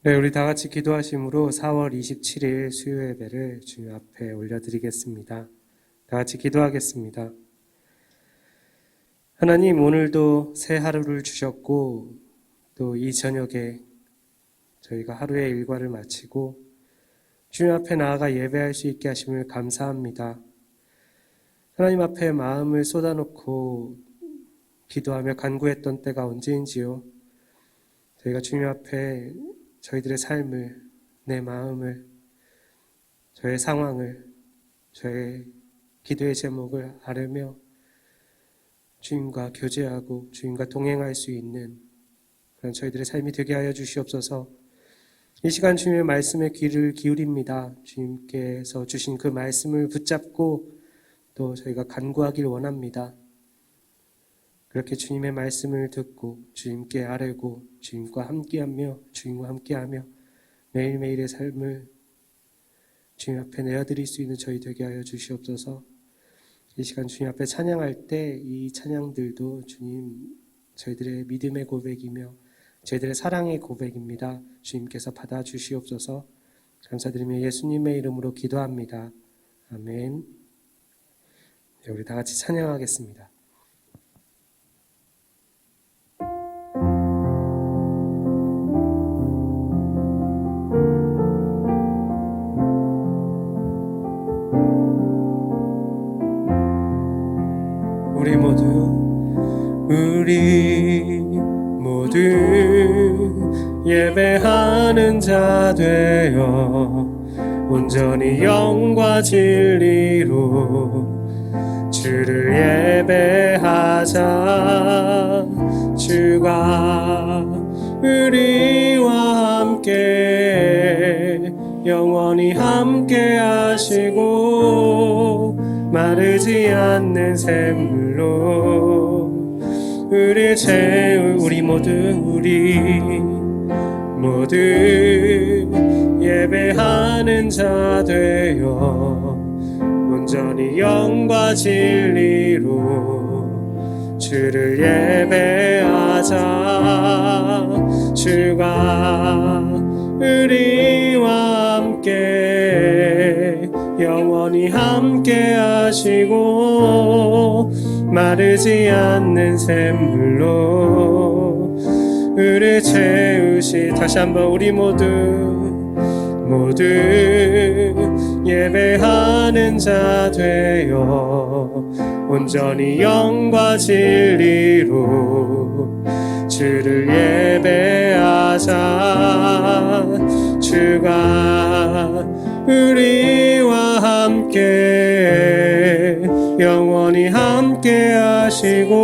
네, 우리 다 같이 기도하심으로 4월 27일 수요 예배를 주님 앞에 올려드리겠습니다. 다 같이 기도하겠습니다. 하나님, 오늘도 새 하루를 주셨고 또 이 저녁에 저희가 하루의 일과를 마치고 주님 앞에 나아가 예배할 수 있게 하심을 감사합니다. 하나님 앞에 마음을 쏟아놓고 기도하며 간구했던 때가 언제인지요. 저희가 주님 앞에 저희들의 삶을, 내 마음을, 저의 상황을, 저의 기도의 제목을 아뢰며 주님과 교제하고 주님과 동행할 수 있는 그런 저희들의 삶이 되게 하여 주시옵소서. 이 시간 주님의 말씀에 귀를 기울입니다. 주님께서 주신 그 말씀을 붙잡고 또 저희가 간구하길 원합니다. 그렇게 주님의 말씀을 듣고 주님께 아뢰고 주님과 함께하며 주님과 함께하며 매일매일의 삶을 주님 앞에 내어드릴 수 있는 저희 되게 하여 주시옵소서. 이 시간 주님 앞에 찬양할 때 이 찬양들도 주님 저희들의 믿음의 고백이며 저희들의 사랑의 고백입니다. 주님께서 받아주시옵소서. 감사드리며 예수님의 이름으로 기도합니다. 아멘. 네, 우리 다 같이 찬양하겠습니다. 우리 모두 예배하는 자 되어 온전히 영과 진리로 주를 예배하자. 주가 우리와 함께 영원히 함께 하시고 마르지 않는 샘물로 우리 모두 예배하는 자 되어 온전히 영과 진리로 주를 예배하자. 주가 우리와 함께 영원히 함께 하시고 마르지 않는 샘물로 우리 채우시. 다시 한번 우리 모두 예배하는 자 되어 온전히 영과 진리로 주를 예배하자. 주가 우리와 함께 영원히 함께 하시고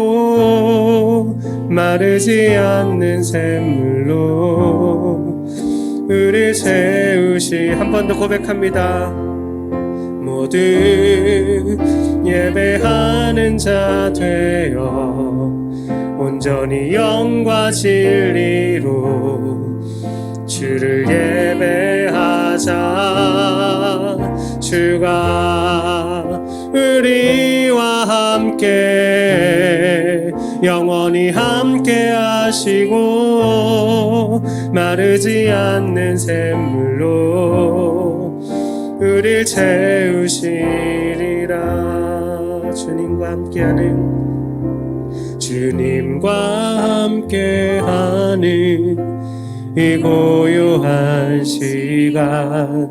마르지 않는 샘물로 우리 채우시. 한 번 더 고백합니다. 모두 예배하는 자 되어 온전히 영과 진리로 주를 예배하자. 주가 우리와 함께 영원히 함께 하시고 마르지 않는 샘물로 우릴 채우시리라. 주님과 함께하는 이 고요한 시간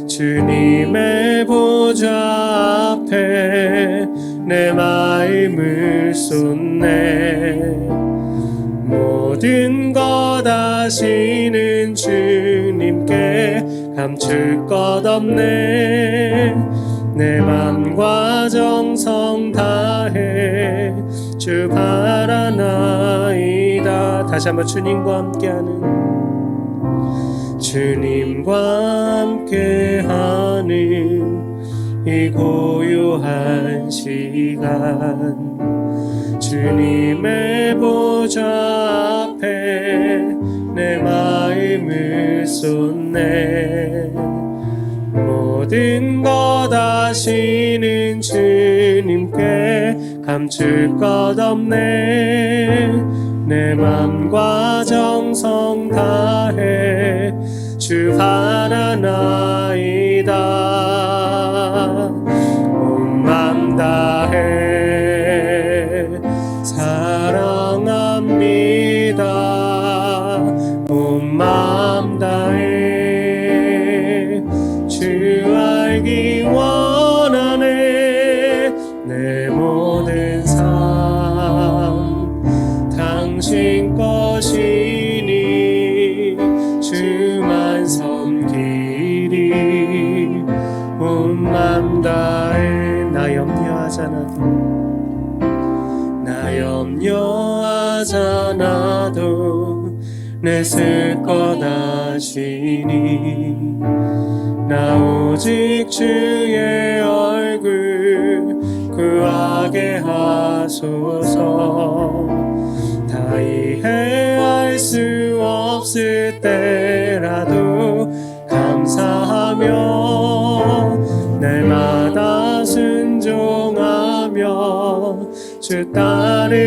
주님의 보좌 앞에 내 마음을 쏟네. 모든 것 아시는 주님께 감출 것 없네. 내 맘과 정성 다해 주 바라나이다. 다시 한번 주님과 함께하는 이 고요한 시간 주님의 보좌 앞에 내 마음을 쏟네. 모든 것 아시는 주님께 감출 것 없네. 내 맘과 정성 다해 주 바라나이다. 온 맘 다해 사랑합니다. 온 맘 다해 주 알기 원하네. 내 모든 삶 당신 것이니 주만 섬기리. 온 맘 다해 나 염려하잖아도 내쓸 것 아시니. 나 오직 주의 얼굴 구하게 하소서. 다 이해할 수 없을 때라도 감사하며 날마다 순종하며 주 따르오리다.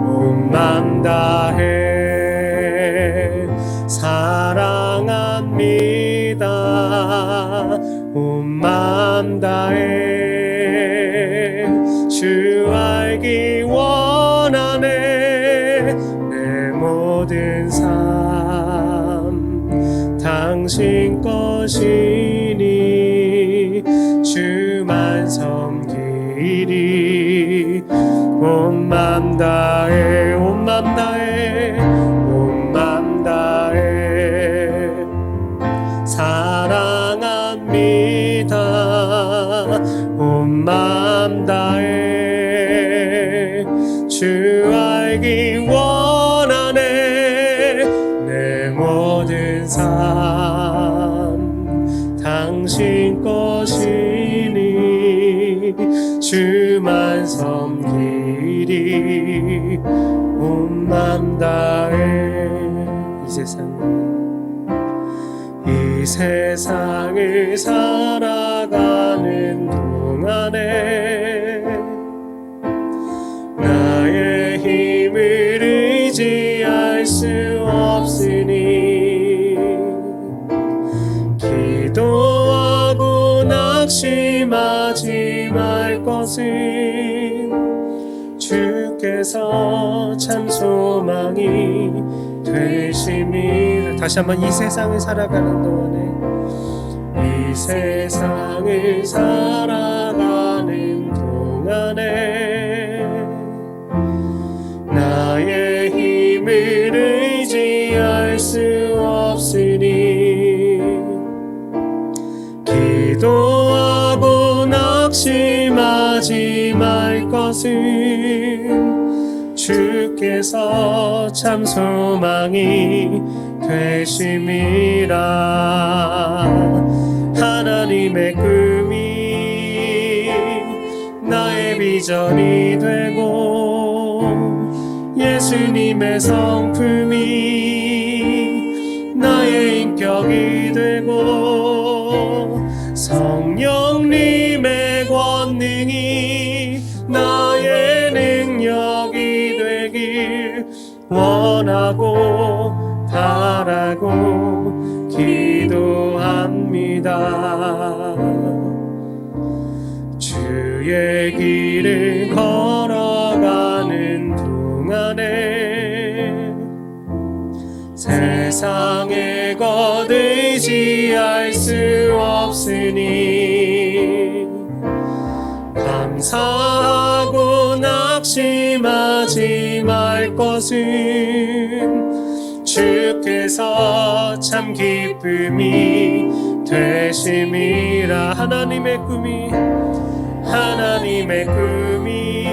온 맘 다해 사랑합니다. 온 맘 다해 주 알기 원하네. 내 모든 삶 당신 것이니 주만 섬기리. 온 맘 다해 온 맘 다해 온 맘 다해 사랑합니다. 온 맘 다해 주 알기 원하네. 내 모든 삶 당신 것이니 주만 섬기리. 온 맘 다해 이 세상을 살아가는 동안에 나의 힘을 의지할 수 없으니 기도하고 낙심하지 말 것은 주께서 참 소망이 되심이라. 다시 한번 이 세상을 살아가는 동안에 이 세상을 살아가는 동안에 나의 힘을 의지할 수 없으니 기도하고 낙심하지 말 것은 주께서 참 소망이 되심이라. 하나님의 꿈이 나의 비전이 되고 예수님의 성품이 나의 인격이 되고 성령님의 권능이 나의 능력이 되길 원하고 바라고 기도합니다. 주의 길을 걸어가는 동안에 세상의 것 의지할 수 없으니 감사하고 낙심하지 말 것은 주께서 참 기쁨이 되심이라. 하나님의 꿈이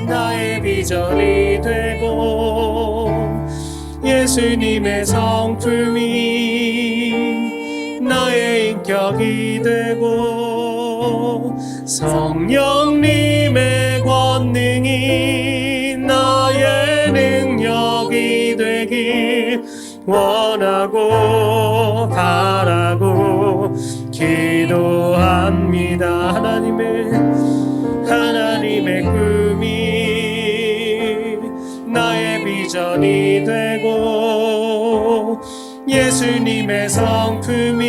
나의 비전이 되고 예수님의 성품이 나의 인격이 되고 성령님의 권능이 나의 능력이 되길 원하고 바라고 기도합니다. 하나님의 꿈이 나의 나의 비전이 되고 예수님의 성품이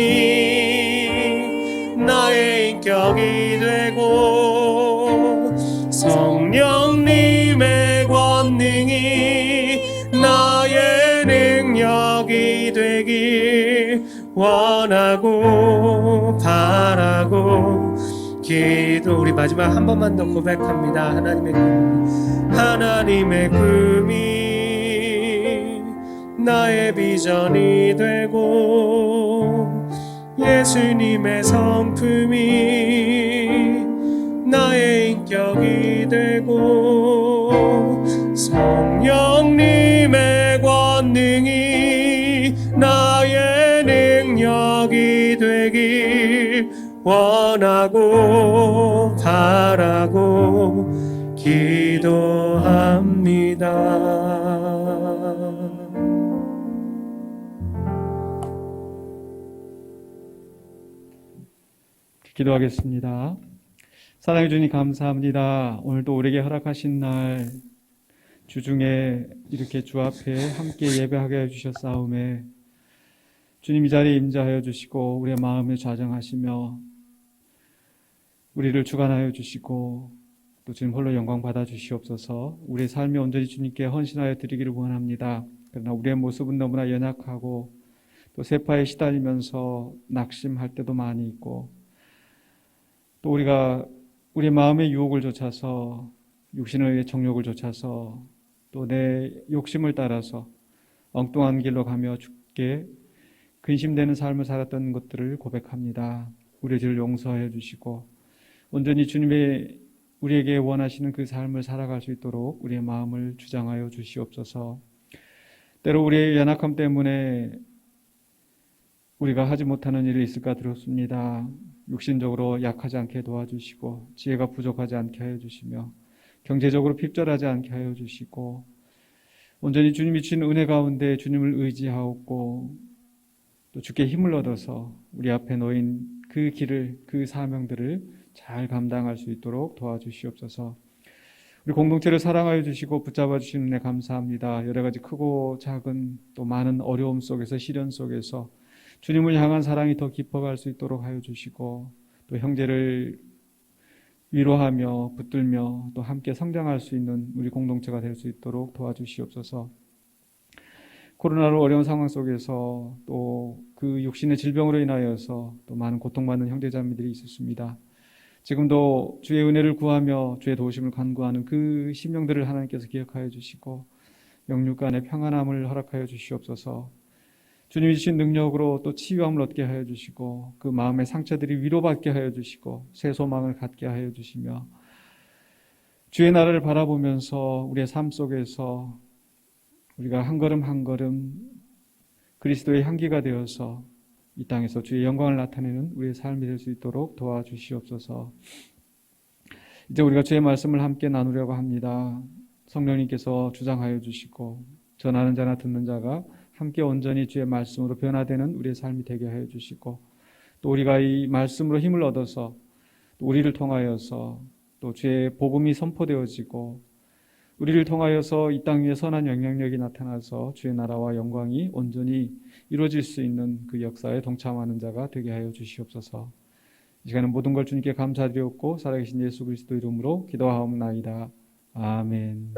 나의 인격이 되고 성령님의 권능이 나의 능력이 되길 원하고 바라고 기도. 우리 마지막 한 번만 더 고백합니다. 하나님의 꿈이 나의 비전이 되고 예수님의 성품이 나의 인격이 되고 성령님의 권능이 나의 능력이 되길 원하고 바라고 기도합니다. 기도하겠습니다. 사랑해 주님 감사합니다. 오늘도 우리에게 허락하신 날 주중에 이렇게 주 앞에 함께 예배하게 해주셨사오매 주님 이 자리에 임재하여 주시고 우리의 마음을 좌정하시며 우리를 주관하여 주시고 또 주님 홀로 영광 받아 주시옵소서. 우리의 삶이 온전히 주님께 헌신하여 드리기를 원합니다. 그러나 우리의 모습은 너무나 연약하고 또 세파에 시달리면서 낙심할 때도 많이 있고 또 우리가 우리 마음의 유혹을 좇아서 육신의 정욕을 좇아서 또 내 욕심을 따라서 엉뚱한 길로 가며 죽게 근심되는 삶을 살았던 것들을 고백합니다. 우리의 죄를 용서해 주시고 온전히 주님의 우리에게 원하시는 그 삶을 살아갈 수 있도록 우리의 마음을 주장하여 주시옵소서. 때로 우리의 연약함 때문에 우리가 하지 못하는 일이 있을까 들었습니다. 육신적으로 약하지 않게 도와주시고 지혜가 부족하지 않게 하여 주시며 경제적으로 핍절하지 않게 하여 주시고 온전히 주님이 주신 은혜 가운데 주님을 의지하옵고 또 주께 힘을 얻어서 우리 앞에 놓인 그 길을 그 사명들을 잘 감당할 수 있도록 도와주시옵소서. 우리 공동체를 사랑하여 주시고 붙잡아 주시는 은혜 감사합니다. 여러 가지 크고 작은 또 많은 어려움 속에서 시련 속에서 주님을 향한 사랑이 더 깊어갈 수 있도록 하여 주시고 또 형제를 위로하며 붙들며 또 함께 성장할 수 있는 우리 공동체가 될 수 있도록 도와주시옵소서. 코로나로 어려운 상황 속에서 또 그 육신의 질병으로 인하여서 또 많은 고통받는 형제자매들이 있었습니다. 지금도 주의 은혜를 구하며 주의 도우심을 간구하는 그 심령들을 하나님께서 기억하여 주시고 영육간의 평안함을 허락하여 주시옵소서. 주님이 주신 능력으로 또 치유함을 얻게 하여 주시고 그 마음의 상처들이 위로받게 하여 주시고 새 소망을 갖게 하여 주시며 주의 나라를 바라보면서 우리의 삶 속에서 우리가 한 걸음 한 걸음 그리스도의 향기가 되어서 이 땅에서 주의 영광을 나타내는 우리의 삶이 될 수 있도록 도와주시옵소서. 이제 우리가 주의 말씀을 함께 나누려고 합니다. 성령님께서 주장하여 주시고 전하는 자나 듣는 자가 함께 온전히 주의 말씀으로 변화되는 우리의 삶이 되게 하여 주시고 또 우리가 이 말씀으로 힘을 얻어서 또 우리를 통하여서 또 주의 복음이 선포되어지고 우리를 통하여서 이 땅 위에 선한 영향력이 나타나서 주의 나라와 영광이 온전히 이루어질 수 있는 그 역사에 동참하는 자가 되게 하여 주시옵소서. 이 시간은 모든 걸 주님께 감사드리옵고 살아계신 예수 그리스도 이름으로 기도하옵나이다. 아멘.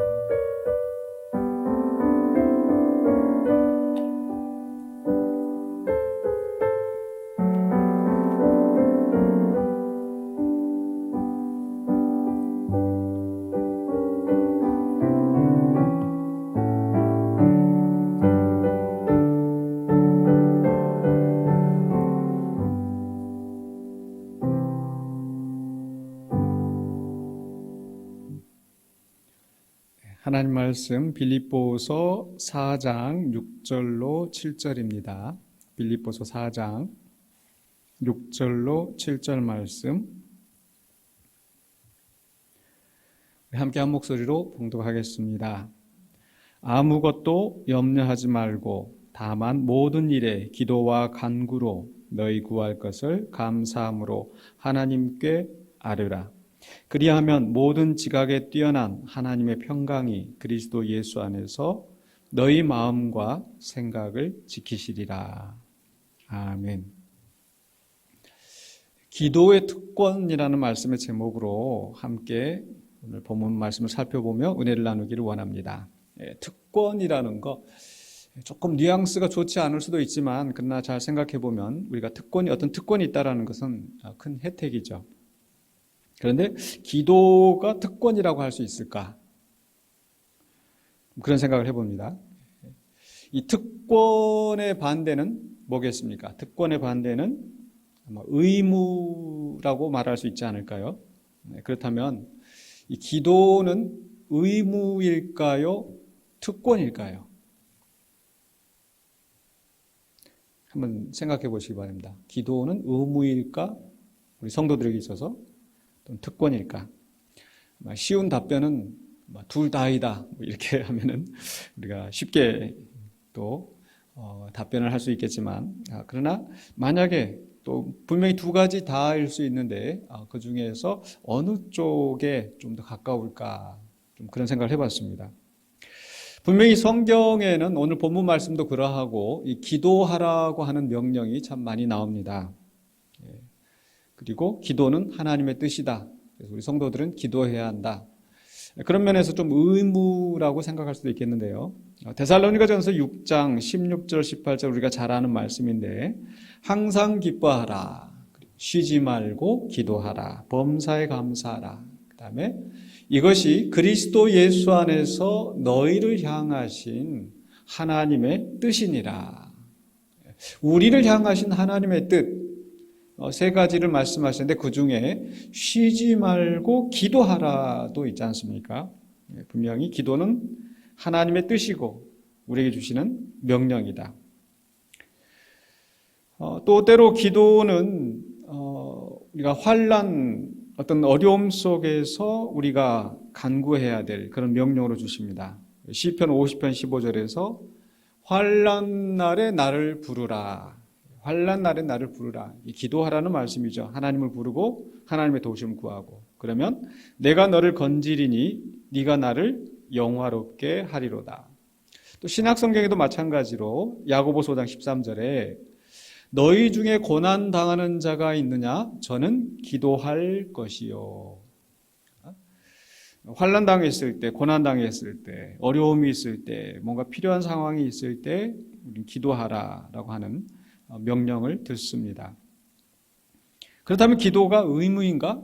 하나님 말씀 빌립보서 4장 6절로 7절입니다. 빌립보서 4장 6절로 7절 말씀 함께 한 목소리로 봉독하겠습니다. 아무것도 염려하지 말고 다만 모든 일에 기도와 간구로 너희 구할 것을 감사함으로 하나님께 아뢰라. 그리하면 모든 지각에 뛰어난 하나님의 평강이 그리스도 예수 안에서 너희 마음과 생각을 지키시리라. 아멘. 기도의 특권이라는 말씀의 제목으로 함께 오늘 본문 말씀을 살펴보며 은혜를 나누기를 원합니다. 특권이라는 거 조금 뉘앙스가 좋지 않을 수도 있지만 그러나 잘 생각해 보면 우리가 어떤 특권이 있다는 것은 큰 혜택이죠. 그런데 기도가 특권이라고 할 수 있을까? 그런 생각을 해봅니다. 이 특권의 반대는 뭐겠습니까? 특권의 반대는 아마 의무라고 말할 수 있지 않을까요? 그렇다면 이 기도는 의무일까요? 특권일까요? 한번 생각해 보시기 바랍니다. 기도는 의무일까? 우리 성도들에게 있어서 또는 특권일까? 쉬운 답변은 둘 다이다. 이렇게 하면은 우리가 쉽게 또 답변을 할 수 있겠지만, 그러나 만약에 또 분명히 두 가지 다일 수 있는데 그 중에서 어느 쪽에 좀 더 가까울까? 좀 그런 생각을 해봤습니다. 분명히 성경에는 오늘 본문 말씀도 그러하고 이 기도하라고 하는 명령이 참 많이 나옵니다. 그리고 기도는 하나님의 뜻이다. 그래서 우리 성도들은 기도해야 한다. 그런 면에서 좀 의무라고 생각할 수도 있겠는데요. 데살로니가전서 6장 16절 18절 우리가 잘 아는 말씀인데 항상 기뻐하라. 쉬지 말고 기도하라. 범사에 감사하라. 그다음에 이것이 그리스도 예수 안에서 너희를 향하신 하나님의 뜻이니라. 우리를 향하신 하나님의 뜻. 세 가지를 말씀하셨는데 그 중에 쉬지 말고 기도하라도 있지 않습니까? 분명히 기도는 하나님의 뜻이고 우리에게 주시는 명령이다. 또 때로 기도는 우리가 환난 어떤 어려움 속에서 우리가 간구해야 될 그런 명령으로 주십니다. 시편 50편 15절에서 환난 날에 나를 부르라. 환난 날에 나를 부르라. 기도하라는 말씀이죠. 하나님을 부르고 하나님의 도우심을 구하고 그러면 내가 너를 건지리니 네가 나를 영화롭게 하리로다. 또 신약성경에도 마찬가지로 야고보서 5장 13절에 너희 중에 고난 당하는 자가 있느냐? 저는 기도할 것이요. 환난 당했을 때, 고난 당했을 때, 어려움이 있을 때, 뭔가 필요한 상황이 있을 때 우리는 기도하라라고 하는 명령을 듣습니다. 그렇다면 기도가 의무인가?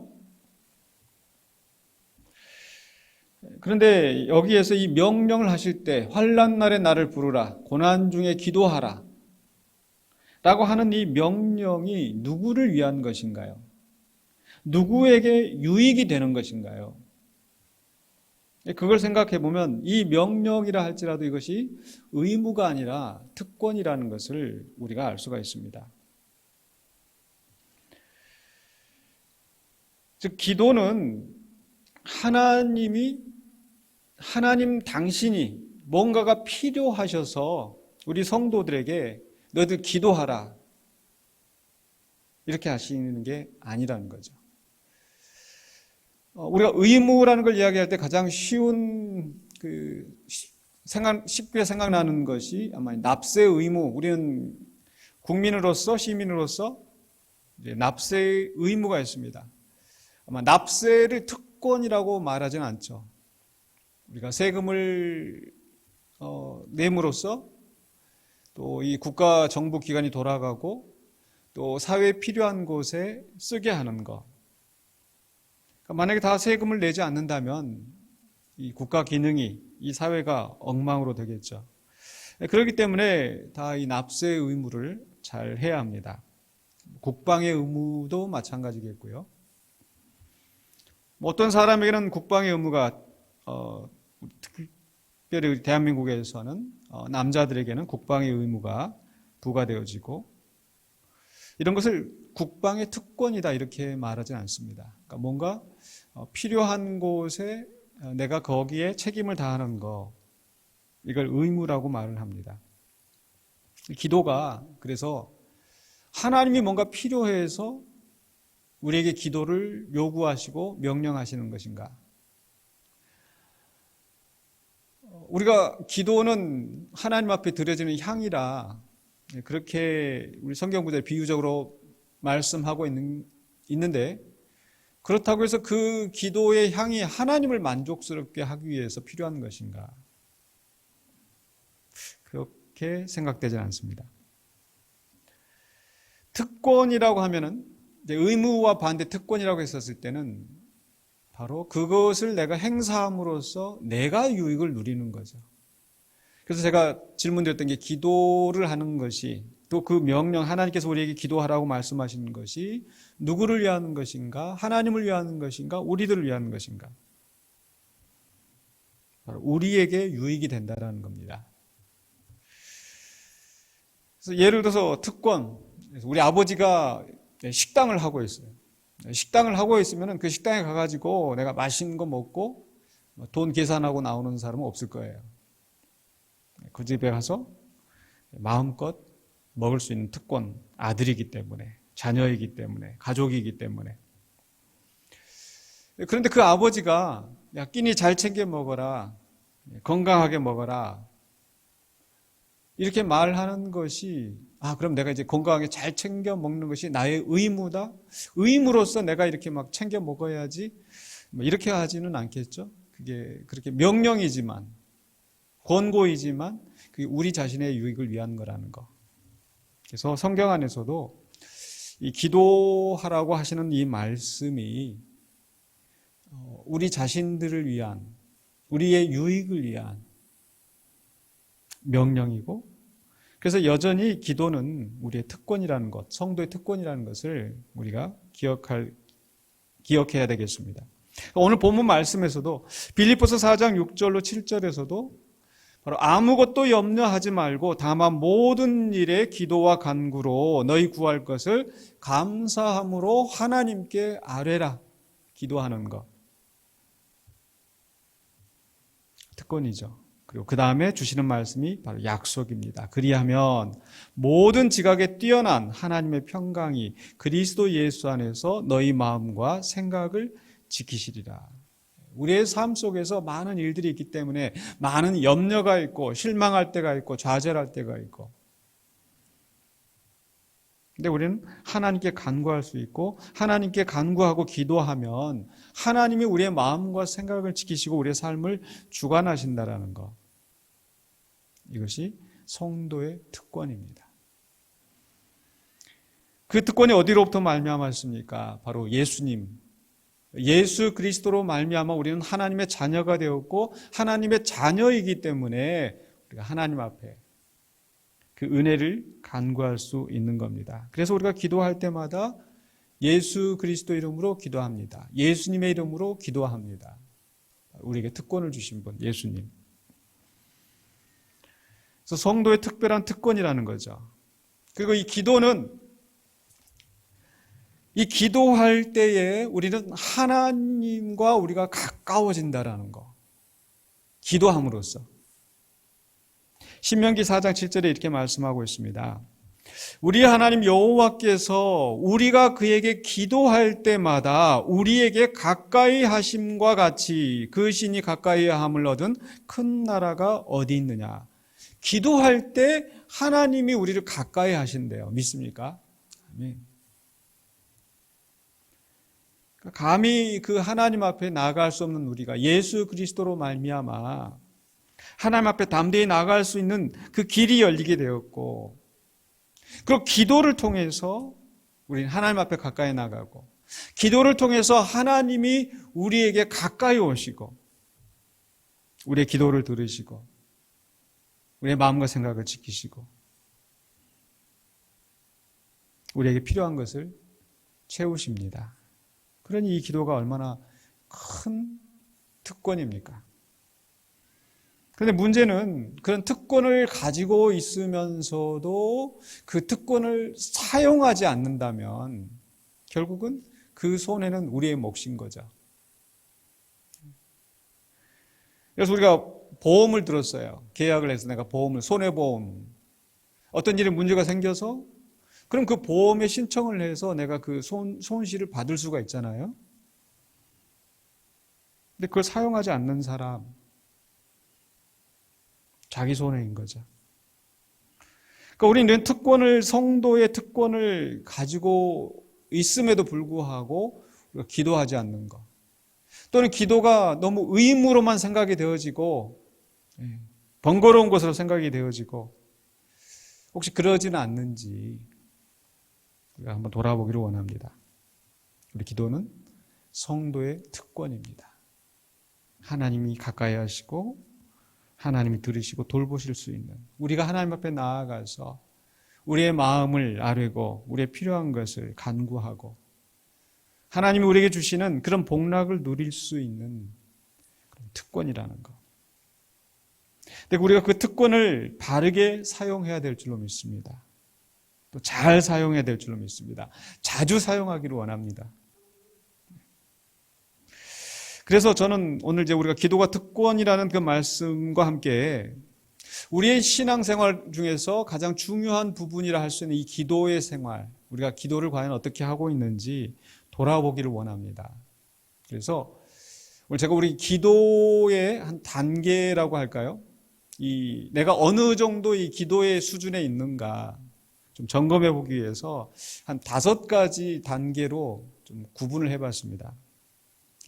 그런데 여기에서 이 명령을 하실 때 환난 날에 나를 부르라, 고난 중에 기도하라 라고 하는 이 명령이 누구를 위한 것인가요? 누구에게 유익이 되는 것인가요? 그걸 생각해 보면 이 명령이라 할지라도 이것이 의무가 아니라 특권이라는 것을 우리가 알 수가 있습니다. 즉 기도는 하나님 당신이 뭔가가 필요하셔서 우리 성도들에게 너희들 기도하라 이렇게 하시는 게 아니라는 거죠. 우리가 의무라는 걸 이야기할 때 가장 쉬운 쉽게 생각나는 것이 아마 납세 의무. 우리는 국민으로서 시민으로서 납세의 의무가 있습니다. 아마 납세를 특권이라고 말하지는 않죠. 우리가 세금을 내므로써 또 이 국가 정부 기관이 돌아가고 또 사회에 필요한 곳에 쓰게 하는 것. 만약에 다 세금을 내지 않는다면 이 국가 기능이 이 사회가 엉망으로 되겠죠. 그렇기 때문에 다 이 납세 의무를 잘 해야 합니다. 국방의 의무도 마찬가지겠고요. 어떤 사람에게는 국방의 의무가 특별히 대한민국에서는 남자들에게는 국방의 의무가 부과되어지고 이런 것을 국방의 특권이다 이렇게 말하지 않습니다. 그러니까 뭔가 필요한 곳에 내가 거기에 책임을 다하는 거 이걸 의무라고 말을 합니다. 기도가 그래서 하나님이 뭔가 필요해서 우리에게 기도를 요구하시고 명령하시는 것인가? 우리가 기도는 하나님 앞에 드려지는 향이라 그렇게 우리 성경 구절 비유적으로 말씀하고 있는데 그렇다고 해서 그 기도의 향이 하나님을 만족스럽게 하기 위해서 필요한 것인가? 그렇게 생각되지는 않습니다. 특권이라고 하면은 이제 의무와 반대 특권이라고 했었을 때는 바로 그것을 내가 행사함으로써 내가 유익을 누리는 거죠. 그래서 제가 질문드렸던 게 기도를 하는 것이 또 그 명령 하나님께서 우리에게 기도하라고 말씀하시는 것이 누구를 위한 것인가? 하나님을 위한 것인가? 우리들을 위한 것인가? 바로 우리에게 유익이 된다는 겁니다. 그래서 예를 들어서 특권, 우리 아버지가 식당을 하고 있어요. 식당을 하고 있으면 그 식당에 가가지고 내가 맛있는 거 먹고 돈 계산하고 나오는 사람은 없을 거예요. 그 집에 가서 마음껏 먹을 수 있는 특권, 아들이기 때문에, 자녀이기 때문에, 가족이기 때문에. 그런데 그 아버지가 야, 끼니 잘 챙겨 먹어라, 건강하게 먹어라, 이렇게 말하는 것이 그럼 내가 이제 건강하게 잘 챙겨 먹는 것이 나의 의무다? 의무로서 내가 이렇게 막 챙겨 먹어야지? 이렇게 하지는 않겠죠? 그게 그렇게 명령이지만, 권고이지만, 그게 우리 자신의 유익을 위한 거라는 거. 그래서 성경 안에서도 이 기도하라고 하시는 이 말씀이 우리 자신들을 위한, 우리의 유익을 위한 명령이고, 그래서 여전히 기도는 우리의 특권이라는 것, 성도의 특권이라는 것을 우리가 기억해야 되겠습니다. 오늘 본문 말씀에서도 빌립보서 4장 6절로 7절에서도 바로 아무것도 염려하지 말고 다만 모든 일에 기도와 간구로 너희 구할 것을 감사함으로 하나님께 아뢰라, 기도하는 것. 특권이죠. 그리고 그 다음에 주시는 말씀이 바로 약속입니다. 그리하면 모든 지각에 뛰어난 하나님의 평강이 그리스도 예수 안에서 너희 마음과 생각을 지키시리라. 우리의 삶 속에서 많은 일들이 있기 때문에 많은 염려가 있고 실망할 때가 있고 좌절할 때가 있고, 근데 우리는 하나님께 간구할 수 있고 하나님께 간구하고 기도하면 하나님이 우리의 마음과 생각을 지키시고 우리의 삶을 주관하신다라는 것. 이것이 성도의 특권입니다. 그 특권이 어디로부터 말미암았습니까? 바로 예수님, 예수 그리스도로 말미암아 우리는 하나님의 자녀가 되었고 하나님의 자녀이기 때문에 우리가 하나님 앞에 그 은혜를 간구할 수 있는 겁니다. 그래서 우리가 기도할 때마다 예수 그리스도 이름으로 기도합니다. 예수님의 이름으로 기도합니다. 우리에게 특권을 주신 분, 예수님. 그래서 성도의 특별한 특권이라는 거죠. 그리고 이 기도는 이 기도할 때에 우리는 하나님과 우리가 가까워진다라는 거. 기도함으로써. 신명기 4장 7절에 이렇게 말씀하고 있습니다. 우리 하나님 여호와께서 우리가 그에게 기도할 때마다 우리에게 가까이 하심과 같이 그 신이 가까이 함을 얻은 큰 나라가 어디 있느냐. 기도할 때 하나님이 우리를 가까이 하신대요. 믿습니까? 아멘. 감히 그 하나님 앞에 나아갈 수 없는 우리가 예수 그리스도로 말미암아 하나님 앞에 담대히 나아갈 수 있는 그 길이 열리게 되었고, 그리고 기도를 통해서 우리는 하나님 앞에 가까이 나가고, 기도를 통해서 하나님이 우리에게 가까이 오시고 우리의 기도를 들으시고 우리의 마음과 생각을 지키시고 우리에게 필요한 것을 채우십니다. 그러니 이 기도가 얼마나 큰 특권입니까? 그런데 문제는 그런 특권을 가지고 있으면서도 그 특권을 사용하지 않는다면 결국은 그 손해는 우리의 몫인 거죠. 그래서 우리가 보험을 들었어요. 계약을 해서 내가 보험을, 손해보험. 어떤 일에 문제가 생겨서 그럼 그 보험에 신청을 해서 내가 그 손실을 받을 수가 있잖아요. 근데 그걸 사용하지 않는 사람, 자기 손해인 거죠. 그러니까 우리는 성도의 특권을 가지고 있음에도 불구하고 우리가 기도하지 않는 것, 또는 기도가 너무 의무로만 생각이 되어지고 번거로운 것으로 생각이 되어지고, 혹시 그러지는 않는지 우리가 한번 돌아보기를 원합니다. 우리 기도는 성도의 특권입니다. 하나님이 가까이 하시고 하나님이 들으시고 돌보실 수 있는, 우리가 하나님 앞에 나아가서 우리의 마음을 아뢰고 우리의 필요한 것을 간구하고 하나님이 우리에게 주시는 그런 복락을 누릴 수 있는 그런 특권이라는 것. 근데 우리가 그 특권을 바르게 사용해야 될 줄로 믿습니다. 또 잘 사용해야 될 줄로 믿습니다. 자주 사용하기를 원합니다. 그래서 저는 오늘 이제 우리가 기도가 특권이라는 그 말씀과 함께 우리의 신앙생활 중에서 가장 중요한 부분이라 할 수 있는 이 기도의 생활, 우리가 기도를 과연 어떻게 하고 있는지 돌아보기를 원합니다. 그래서 오늘 제가 우리 기도의 한 단계라고 할까요? 내가 어느 정도 이 기도의 수준에 있는가 좀 점검해 보기 위해서 한 5가지 단계로 좀 구분을 해봤습니다.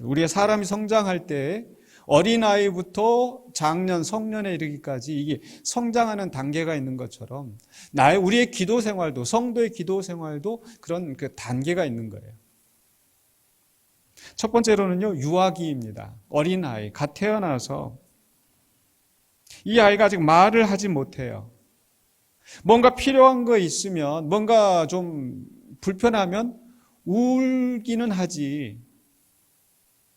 우리가 사람이 성장할 때 어린아이부터 장년, 성년에 이르기까지 이게 성장하는 단계가 있는 것처럼 우리의 기도 생활도, 성도의 기도 생활도 그런 그 단계가 있는 거예요. 첫 번째로는요, 유아기입니다. 어린아이, 갓 태어나서 이 아이가 아직 말을 하지 못해요. 뭔가 필요한 거 있으면, 뭔가 좀 불편하면 울기는 하지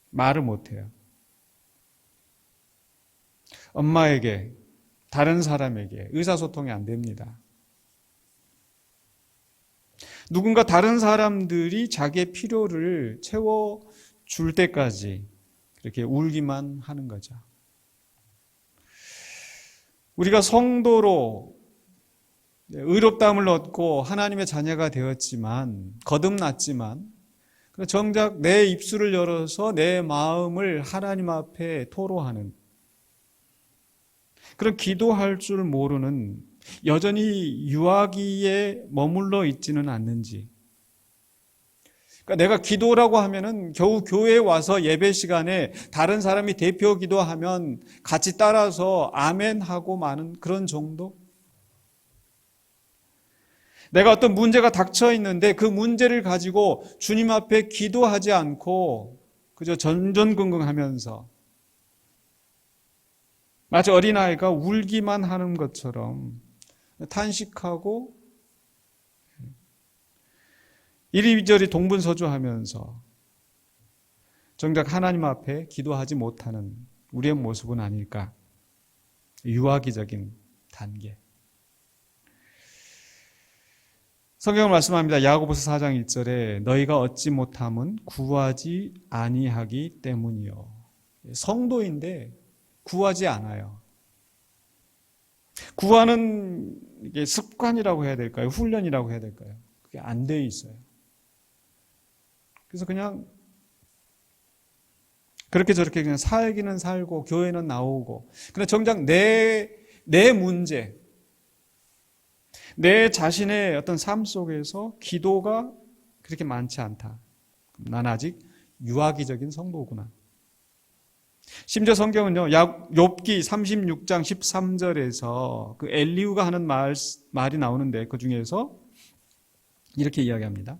말을 못해요. 엄마에게, 다른 사람에게 의사소통이 안 됩니다. 누군가 다른 사람들이 자기의 필요를 채워줄 때까지 그렇게 울기만 하는 거죠. 우리가 성도로 의롭다함을 얻고 하나님의 자녀가 되었지만, 거듭났지만, 정작 내 입술을 열어서 내 마음을 하나님 앞에 토로하는 그런 기도할 줄 모르는, 여전히 유아기에 머물러 있지는 않는지. 그러니까 내가 기도라고 하면은 겨우 교회에 와서 예배 시간에 다른 사람이 대표 기도하면 같이 따라서 아멘 하고 마는 그런 정도? 내가 어떤 문제가 닥쳐 있는데 그 문제를 가지고 주님 앞에 기도하지 않고 그저 전전긍긍하면서 마치 어린아이가 울기만 하는 것처럼 탄식하고 이리저리 동분서주하면서 정작 하나님 앞에 기도하지 못하는 우리의 모습은 아닐까. 유아기적인 단계. 성경은 말씀합니다. 야고보서 4장 1절에 너희가 얻지 못함은 구하지 아니하기 때문이요. 성도인데 구하지 않아요. 구하는 이게 습관이라고 해야 될까요? 훈련이라고 해야 될까요? 그게 안 돼 있어요. 그래서 그냥 그렇게 저렇게 그냥 살기는 살고 교회는 나오고, 그러나 정작 내 문제, 내 자신의 어떤 삶 속에서 기도가 그렇게 많지 않다. 난 아직 유아기적인 성도구나. 심지어 성경은요, 욥기 36장 13절에서 그 엘리후가 하는 말이 나오는데 그 중에서 이렇게 이야기합니다.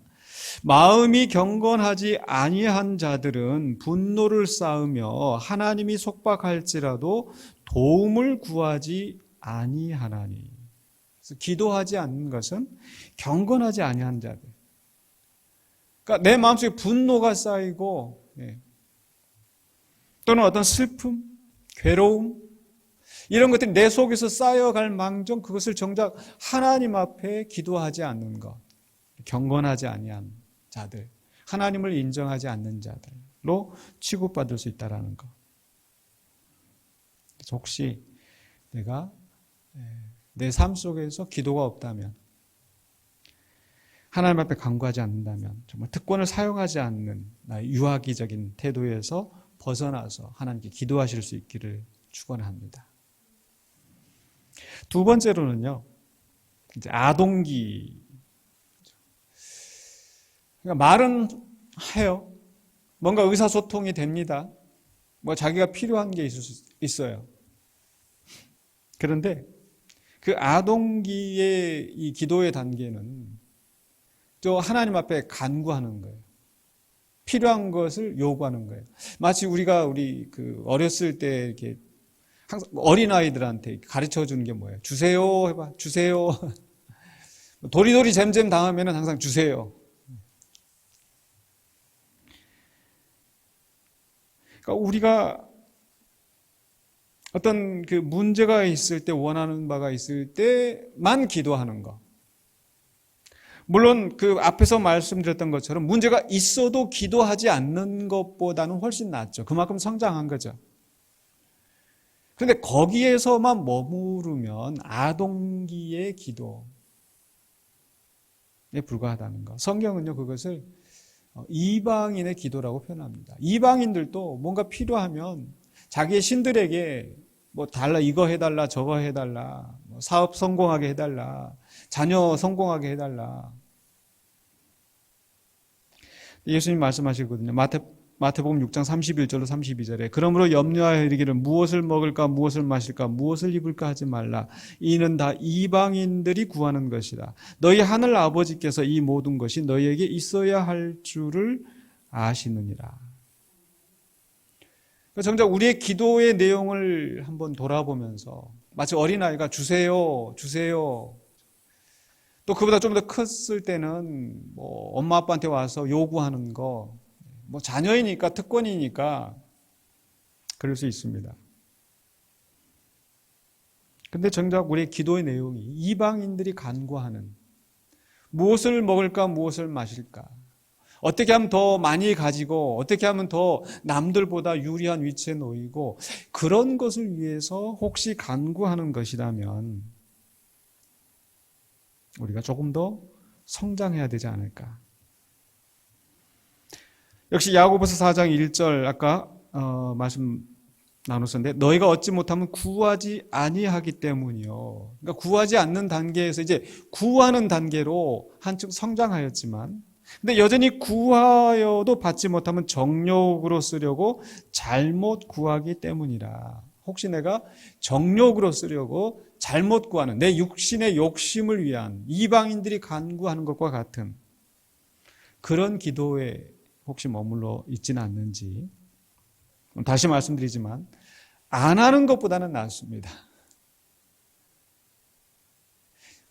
마음이 경건하지 아니한 자들은 분노를 쌓으며 하나님이 속박할지라도 도움을 구하지 아니하나니. 그래서 기도하지 않는 것은 경건하지 아니한 자들. 그러니까 내 마음속에 분노가 쌓이고 또는 어떤 슬픔, 괴로움 이런 것들이 내 속에서 쌓여갈 망정 그것을 정작 하나님 앞에 기도하지 않는 것. 경건하지 아니한 자들, 하나님을 인정하지 않는 자들로 취급받을 수 있다는 것. 그래서 혹시 내가 내 삶 속에서 기도가 없다면 하나님 앞에 간구하지 않는다면 정말 특권을 사용하지 않는 나의 유아기적인 태도에서 벗어나서 하나님께 기도하실 수 있기를 축원합니다. 두 번째로는요, 이제 아동기. 그러니까 말은 해요. 뭔가 의사소통이 됩니다. 뭐 자기가 필요한 게 있어요. 그런데 그 아동기의 이 기도의 단계는 저 하나님 앞에 간구하는 거예요. 필요한 것을 요구하는 거예요. 마치 우리가 그 어렸을 때 이렇게 항상 어린아이들한테 가르쳐 주는 게 뭐예요? 주세요 해봐. 주세요. 도리도리 잼잼 당하면 항상 주세요. 그러니까 우리가 어떤 그 문제가 있을 때, 원하는 바가 있을 때만 기도하는 거. 물론 그 앞에서 말씀드렸던 것처럼 문제가 있어도 기도하지 않는 것보다는 훨씬 낫죠. 그만큼 성장한 거죠. 그런데 거기에서만 머무르면 아동기의 기도에 불과하다는 거. 성경은요, 그것을 이방인의 기도라고 표현합니다. 이방인들도 뭔가 필요하면 자기의 신들에게 뭐 달라, 이거 해달라, 저거 해달라, 뭐 사업 성공하게 해달라, 자녀 성공하게 해달라. 예수님 말씀하시거든요. 마태복음 6장 31절로 32절에 그러므로 염려하여 이르기를 무엇을 먹을까, 무엇을 마실까, 무엇을 입을까 하지 말라. 이는 다 이방인들이 구하는 것이라. 너희 하늘 아버지께서 이 모든 것이 너희에게 있어야 할 줄을 아시느니라. 정작 우리의 기도의 내용을 한번 돌아보면서 마치 어린아이가 주세요, 주세요. 또 그보다 좀 더 컸을 때는 뭐 엄마 아빠한테 와서 요구하는 거, 뭐 자녀이니까, 특권이니까 그럴 수 있습니다. 근데 정작 우리의 기도의 내용이 이방인들이 간구하는 무엇을 먹을까, 무엇을 마실까, 어떻게 하면 더 많이 가지고 어떻게 하면 더 남들보다 유리한 위치에 놓이고, 그런 것을 위해서 혹시 간구하는 것이라면 우리가 조금 더 성장해야 되지 않을까. 역시 야고보서 4장 1절 아까 말씀 나눴었는데 너희가 얻지 못하면 구하지 아니하기 때문이요. 그러니까 구하지 않는 단계에서 이제 구하는 단계로 한층 성장하였지만, 근데 여전히 구하여도 받지 못하면 정욕으로 쓰려고 잘못 구하기 때문이라. 혹시 내가 정욕으로 쓰려고 잘못 구하는 내 육신의 욕심을 위한 이방인들이 간구하는 것과 같은 그런 기도에 혹시 머물러 있지는 않는지. 다시 말씀드리지만 안 하는 것보다는 낫습니다.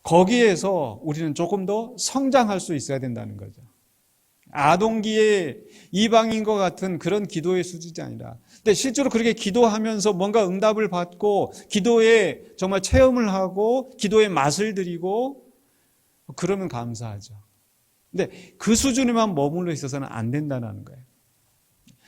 거기에서 우리는 조금 더 성장할 수 있어야 된다는 거죠. 아동기의 이방인과 같은 그런 기도의 수준이 아니라, 근데 실제로 그렇게 기도하면서 뭔가 응답을 받고 기도에 정말 체험을 하고 기도의 맛을 들이고 그러면 감사하죠. 근데 그 수준에만 머물러 있어서는 안 된다는 거예요.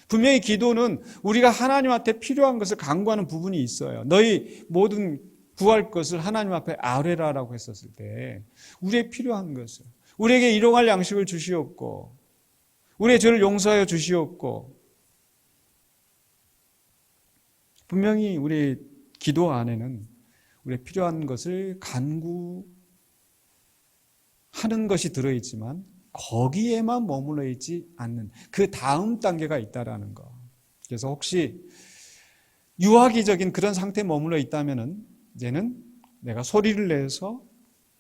분명히 기도는 우리가 하나님한테 필요한 것을 간구하는 부분이 있어요. 너희 모든 구할 것을 하나님 앞에 아뢰라라고 했었을 때 우리의 필요한 것을, 우리에게 일용할 양식을 주시옵고 우리의 죄를 용서하여 주시옵고, 분명히 우리 기도 안에는 우리의 필요한 것을 간구하는 것이 들어있지만 거기에만 머물러 있지 않는 그 다음 단계가 있다라는 거. 그래서 혹시 유아기적인 그런 상태에 머물러 있다면은 이제는 내가 소리를 내서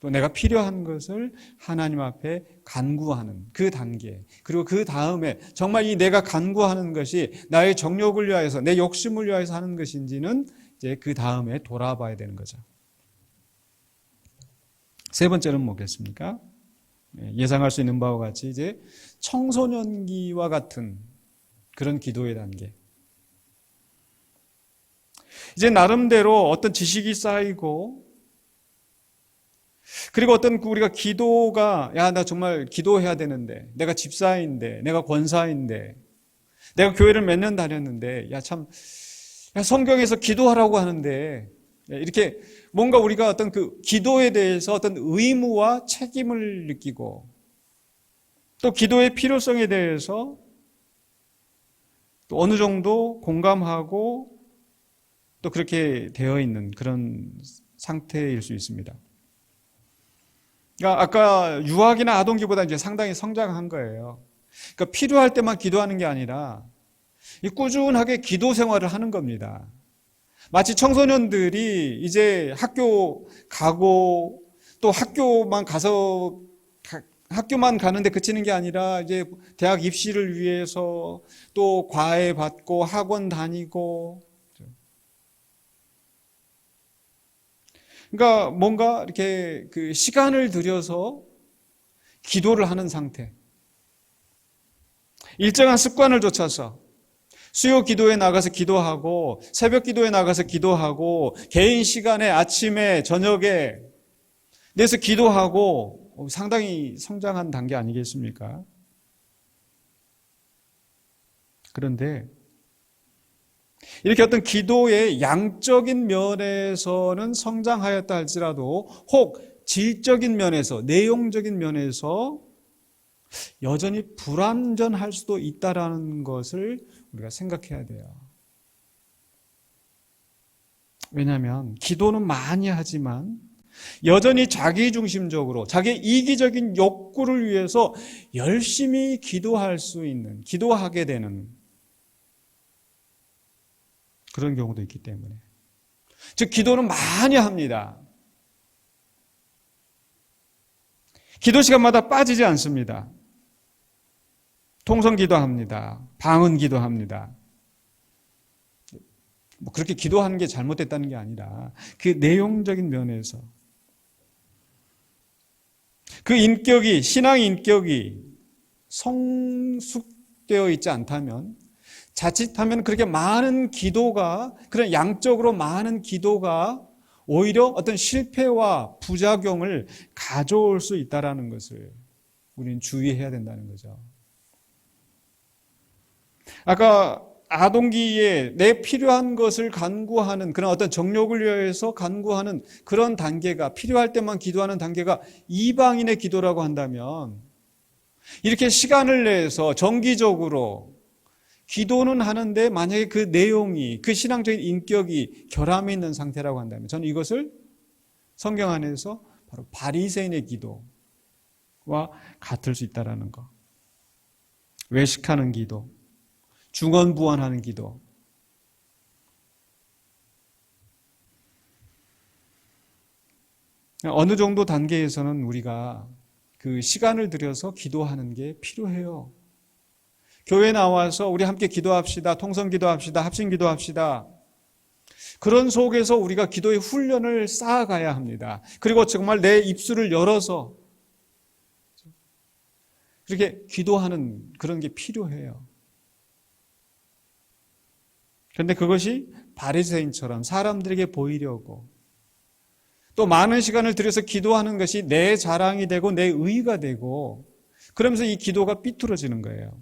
또 내가 필요한 것을 하나님 앞에 간구하는 그 단계, 그리고 그 다음에 정말 이 내가 간구하는 것이 나의 정욕을 위하여서 내 욕심을 위하여서 하는 것인지는 이제 그 다음에 돌아봐야 되는 거죠. 세 번째는 뭐겠습니까? 예상할 수 있는 바와 같이 이제 청소년기와 같은 그런 기도의 단계. 이제 나름대로 어떤 지식이 쌓이고, 그리고 어떤 우리가 기도가, 야, 나 정말 기도해야 되는데, 내가 집사인데, 내가 권사인데, 내가 교회를 몇 년 다녔는데, 성경에서 기도하라고 하는데, 이렇게 뭔가 우리가 어떤 그 기도에 대해서 어떤 의무와 책임을 느끼고, 또 기도의 필요성에 대해서 또 어느 정도 공감하고 또 그렇게 되어 있는 그런 상태일 수 있습니다. 그러니까 아까 유아기나 아동기보다 이제 상당히 성장한 거예요. 그러니까 필요할 때만 기도하는 게 아니라 꾸준하게 기도 생활을 하는 겁니다. 마치 청소년들이 이제 학교 가고 또 학교만 가는데 그치는 게 아니라 이제 대학 입시를 위해서 또 과외 받고 학원 다니고, 그러니까 뭔가 이렇게 그 시간을 들여서 기도를 하는 상태. 일정한 습관을 좇아서 수요 기도에 나가서 기도하고 새벽 기도에 나가서 기도하고 개인 시간에 아침에 저녁에 내서 기도하고 상당히 성장한 단계 아니겠습니까? 그런데 이렇게 어떤 기도의 양적인 면에서는 성장하였다 할지라도 혹 질적인 면에서, 내용적인 면에서 여전히 불완전할 수도 있다라는 것을 우리가 생각해야 돼요. 왜냐하면 기도는 많이 하지만 여전히 자기중심적으로 자기의 이기적인 욕구를 위해서 열심히 기도할 수 있는, 기도하게 되는 그런 경우도 있기 때문에, 즉 기도는 많이 합니다. 기도 시간마다 빠지지 않습니다. 통성 기도합니다. 방언 기도합니다. 뭐 그렇게 기도하는 게 잘못됐다는 게 아니라 그 내용적인 면에서 그 인격이, 신앙 인격이 성숙되어 있지 않다면 자칫하면 그렇게 많은 기도가, 그런 양적으로 많은 기도가 오히려 어떤 실패와 부작용을 가져올 수 있다는 것을 우리는 주의해야 된다는 거죠. 아까 아동기에 내 필요한 것을 간구하는 그런 어떤 정욕을 위해서 간구하는 그런 단계가, 필요할 때만 기도하는 단계가 이방인의 기도라고 한다면, 이렇게 시간을 내서 정기적으로 기도는 하는데 만약에 그 내용이, 그 신앙적인 인격이 결함이 있는 상태라고 한다면 저는 이것을 성경 안에서 바로 바리새인의 기도와 같을 수 있다는 것. 외식하는 기도, 중언부언하는 기도. 어느 정도 단계에서는 우리가 그 시간을 들여서 기도하는 게 필요해요. 교회 나와서 우리 함께 기도합시다. 통성 기도합시다. 합심 기도합시다. 그런 속에서 우리가 기도의 훈련을 쌓아가야 합니다. 그리고 정말 내 입술을 열어서 그렇게 기도하는 그런 게 필요해요. 그런데 그것이 바리새인처럼 사람들에게 보이려고 또 많은 시간을 들여서 기도하는 것이 내 자랑이 되고 내 의의가 되고, 그러면서 이 기도가 삐뚤어지는 거예요.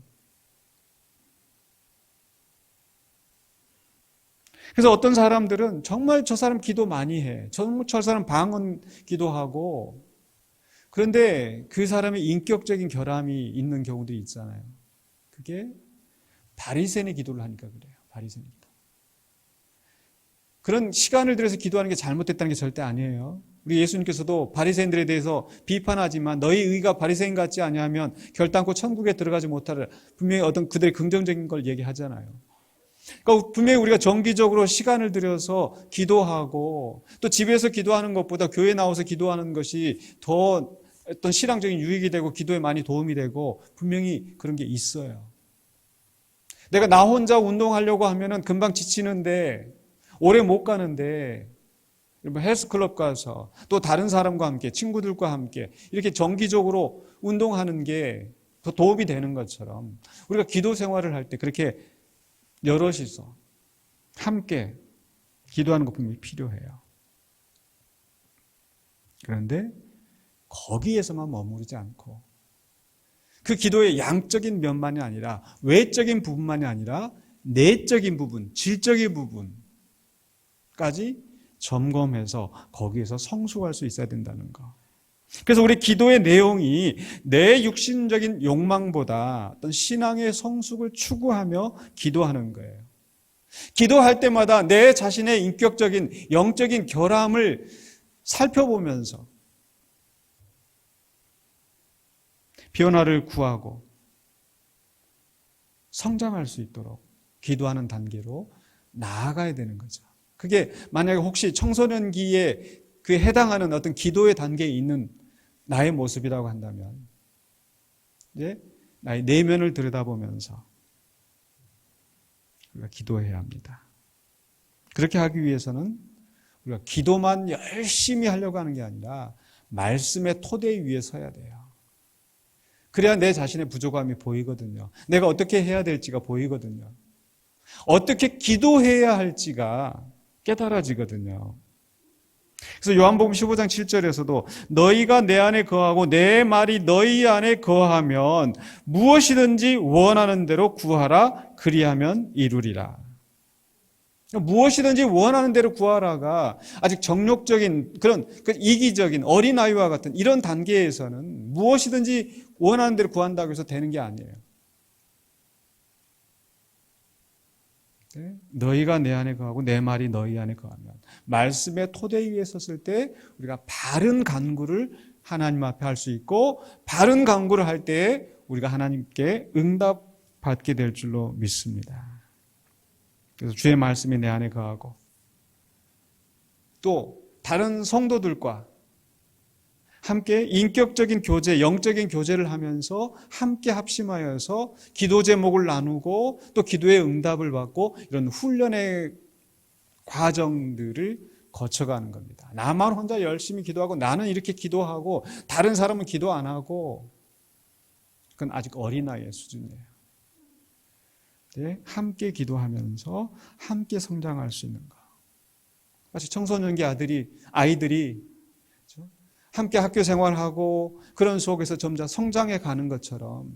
그래서 어떤 사람들은 정말 저 사람 기도 많이 해, 정말 저 사람 방언 기도하고, 그런데 그 사람의 인격적인 결함이 있는 경우도 있잖아요. 그게 바리새인의 기도를 하니까 그래요. 바리새인의 기도. 그런 시간을 들여서 기도하는 게 잘못됐다는 게 절대 아니에요. 우리 예수님께서도 바리새인들에 대해서 비판하지만 너희 의가 바리새인 같지 아니하면 결단코 천국에 들어가지 못하리라. 분명히 어떤 그들의 긍정적인 걸 얘기하잖아요. 그러니까 분명히 우리가 정기적으로 시간을 들여서 기도하고, 또 집에서 기도하는 것보다 교회 나와서 기도하는 것이 더 어떤 신앙적인 유익이 되고 기도에 많이 도움이 되고, 분명히 그런 게 있어요. 내가 나 혼자 운동하려고 하면은 금방 지치는데, 오래 못 가는데, 헬스클럽 가서 또 다른 사람과 함께, 친구들과 함께 이렇게 정기적으로 운동하는 게 더 도움이 되는 것처럼 우리가 기도 생활을 할 때 그렇게 여럿이서 함께 기도하는 것 분명히 필요해요. 그런데 거기에서만 머무르지 않고 그 기도의 양적인 면만이 아니라 외적인 부분만이 아니라 내적인 부분, 질적인 부분까지 점검해서 거기에서 성숙할 수 있어야 된다는 거. 그래서 우리 기도의 내용이 내 육신적인 욕망보다 어떤 신앙의 성숙을 추구하며 기도하는 거예요. 기도할 때마다 내 자신의 인격적인 영적인 결함을 살펴보면서 변화를 구하고 성장할 수 있도록 기도하는 단계로 나아가야 되는 거죠. 그게 만약에 혹시 청소년기에 그 해당하는 어떤 기도의 단계에 있는 나의 모습이라고 한다면 이제 나의 내면을 들여다보면서 우리가 기도해야 합니다. 그렇게 하기 위해서는 우리가 기도만 열심히 하려고 하는 게 아니라 말씀의 토대 위에 서야 돼요. 그래야 내 자신의 부족함이 보이거든요. 내가 어떻게 해야 될지가 보이거든요. 어떻게 기도해야 할지가 깨달아지거든요. 그래서 요한복음 15장 7절에서도 너희가 내 안에 거하고 내 말이 너희 안에 거하면 무엇이든지 원하는 대로 구하라 그리하면 이루리라. 무엇이든지 원하는 대로 구하라가 아직 정욕적인 그런 이기적인 어린아이와 같은 이런 단계에서는 무엇이든지 원하는 대로 구한다고 해서 되는 게 아니에요. 너희가 내 안에 거하고 내 말이 너희 안에 거하면 말씀의 토대 위에 섰을 때 우리가 바른 간구를 하나님 앞에 할 수 있고 바른 간구를 할 때 우리가 하나님께 응답받게 될 줄로 믿습니다. 그래서 주의 말씀이 내 안에 거하고 또 다른 성도들과 함께 인격적인 교제, 영적인 교제를 하면서 함께 합심하여서 기도 제목을 나누고 또 기도의 응답을 받고 이런 훈련의 과정들을 거쳐가는 겁니다. 나만 혼자 열심히 기도하고 나는 이렇게 기도하고 다른 사람은 기도 안 하고 그건 아직 어린아이의 수준이에요. 네, 함께 기도하면서 함께 성장할 수 있는 것. 마치 청소년기 아이들이 함께 학교 생활하고 그런 속에서 점차 성장해 가는 것처럼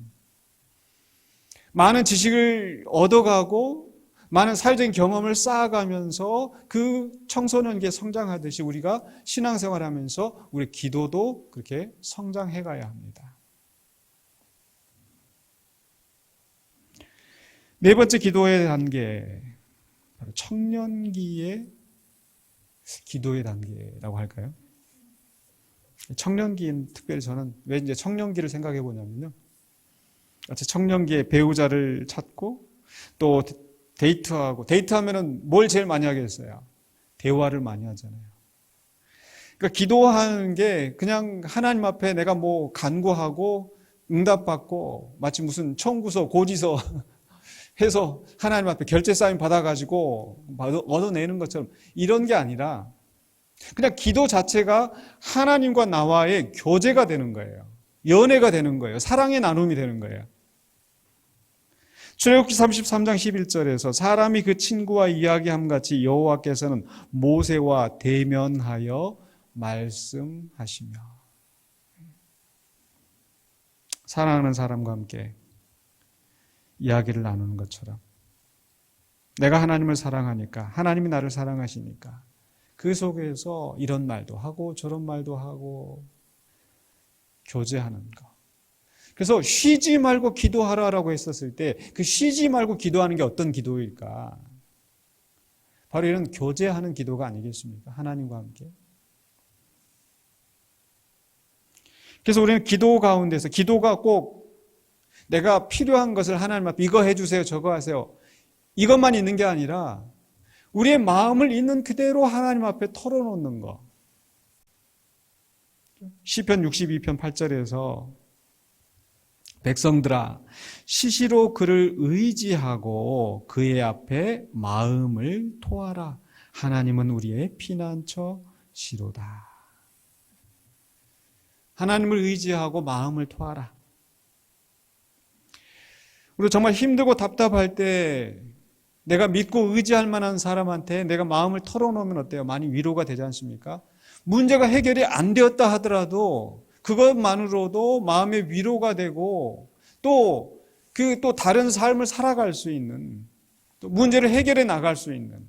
많은 지식을 얻어가고 많은 사회적인 경험을 쌓아가면서 그 청소년기에 성장하듯이 우리가 신앙생활하면서 우리 기도도 그렇게 성장해 가야 합니다. 네 번째 기도의 단계, 바로 청년기의 기도의 단계라고 할까요? 청년기인 특별히 저는 왜 이제 청년기를 생각해 보냐면요. 청년기에 배우자를 찾고 또 데이트하면은 뭘 제일 많이 하겠어요? 대화를 많이 하잖아요. 그러니까 기도하는 게 그냥 하나님 앞에 내가 뭐 간구하고 응답받고 마치 무슨 청구서, 고지서 해서 하나님 앞에 결제 사인 받아가지고 얻어내는 것처럼 이런 게 아니라 그냥 기도 자체가 하나님과 나와의 교제가 되는 거예요. 연애가 되는 거예요. 사랑의 나눔이 되는 거예요. 출애굽기 33장 11절에서 사람이 그 친구와 이야기함 같이 여호와께서는 모세와 대면하여 말씀하시며 사랑하는 사람과 함께 이야기를 나누는 것처럼 내가 하나님을 사랑하니까 하나님이 나를 사랑하시니까 그 속에서 이런 말도 하고 저런 말도 하고 교제하는 것. 그래서 쉬지 말고 기도하라라고 했었을 때 그 쉬지 말고 기도하는 게 어떤 기도일까? 바로 이런 교제하는 기도가 아니겠습니까? 하나님과 함께. 그래서 우리는 기도 가운데서 기도가 꼭 내가 필요한 것을 하나님 앞에 이거 해주세요, 저거 하세요. 이것만 있는 게 아니라 우리의 마음을 있는 그대로 하나님 앞에 털어놓는 거. 시편 62편 8절에서 백성들아 시시로 그를 의지하고 그의 앞에 마음을 토하라. 하나님은 우리의 피난처시로다. 하나님을 의지하고 마음을 토하라. 우리 정말 힘들고 답답할 때 내가 믿고 의지할 만한 사람한테 내가 마음을 털어놓으면 어때요? 많이 위로가 되지 않습니까? 문제가 해결이 안 되었다 하더라도 그것만으로도 마음의 위로가 되고 또 다른 삶을 살아갈 수 있는 또 문제를 해결해 나갈 수 있는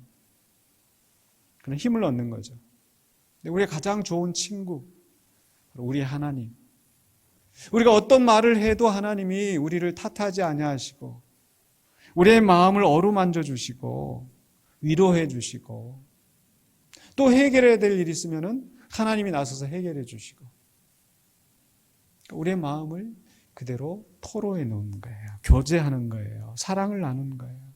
그런 힘을 얻는 거죠. 우리의 가장 좋은 친구 우리 하나님. 우리가 어떤 말을 해도 하나님이 우리를 탓하지 아니하시고 우리의 마음을 어루만져 주시고 위로해 주시고 또 해결해야 될 일이 있으면은 하나님이 나서서 해결해 주시고 우리의 마음을 그대로 토로해 놓는 거예요. 교제하는 거예요. 사랑을 나누는 거예요.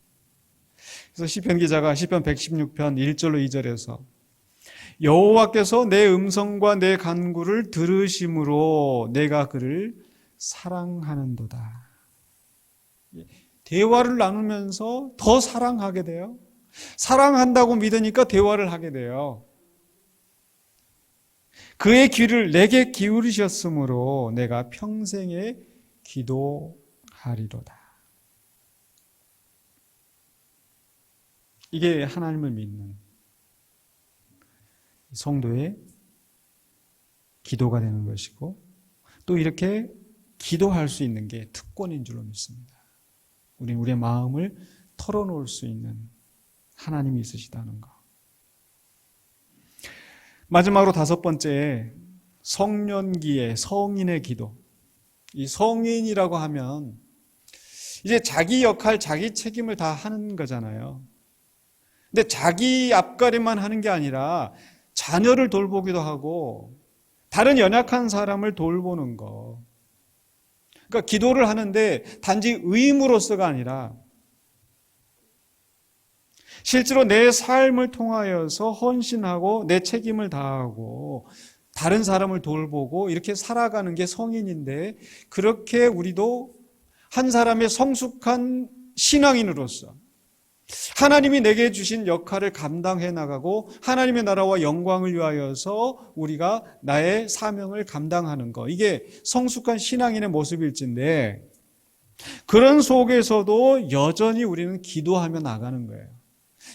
그래서 시편 기자가 시편 116편 1절로 2절에서 여호와께서 내 음성과 내 간구를 들으심으로 내가 그를 사랑하는도다. 대화를 나누면서 더 사랑하게 돼요. 사랑한다고 믿으니까 대화를 하게 돼요. 그의 귀를 내게 기울이셨으므로 내가 평생에 기도하리로다. 이게 하나님을 믿는 성도의 기도가 되는 것이고 또 이렇게 기도할 수 있는 게 특권인 줄로 믿습니다. 우리는 우리의 마음을 털어놓을 수 있는 하나님이 있으시다는 것. 마지막으로 5번째, 성년기의 성인의 기도. 이 성인이라고 하면 이제 자기 역할, 자기 책임을 다 하는 거잖아요. 근데 자기 앞가림만 하는 게 아니라 자녀를 돌보기도 하고 다른 연약한 사람을 돌보는 거. 그러니까 기도를 하는데 단지 의무로서가 아니라 실제로 내 삶을 통하여서 헌신하고 내 책임을 다하고 다른 사람을 돌보고 이렇게 살아가는 게 성인인데 그렇게 우리도 한 사람의 성숙한 신앙인으로서 하나님이 내게 주신 역할을 감당해 나가고 하나님의 나라와 영광을 위하여서 우리가 나의 사명을 감당하는 것. 이게 성숙한 신앙인의 모습일진데 그런 속에서도 여전히 우리는 기도하며 나가는 거예요.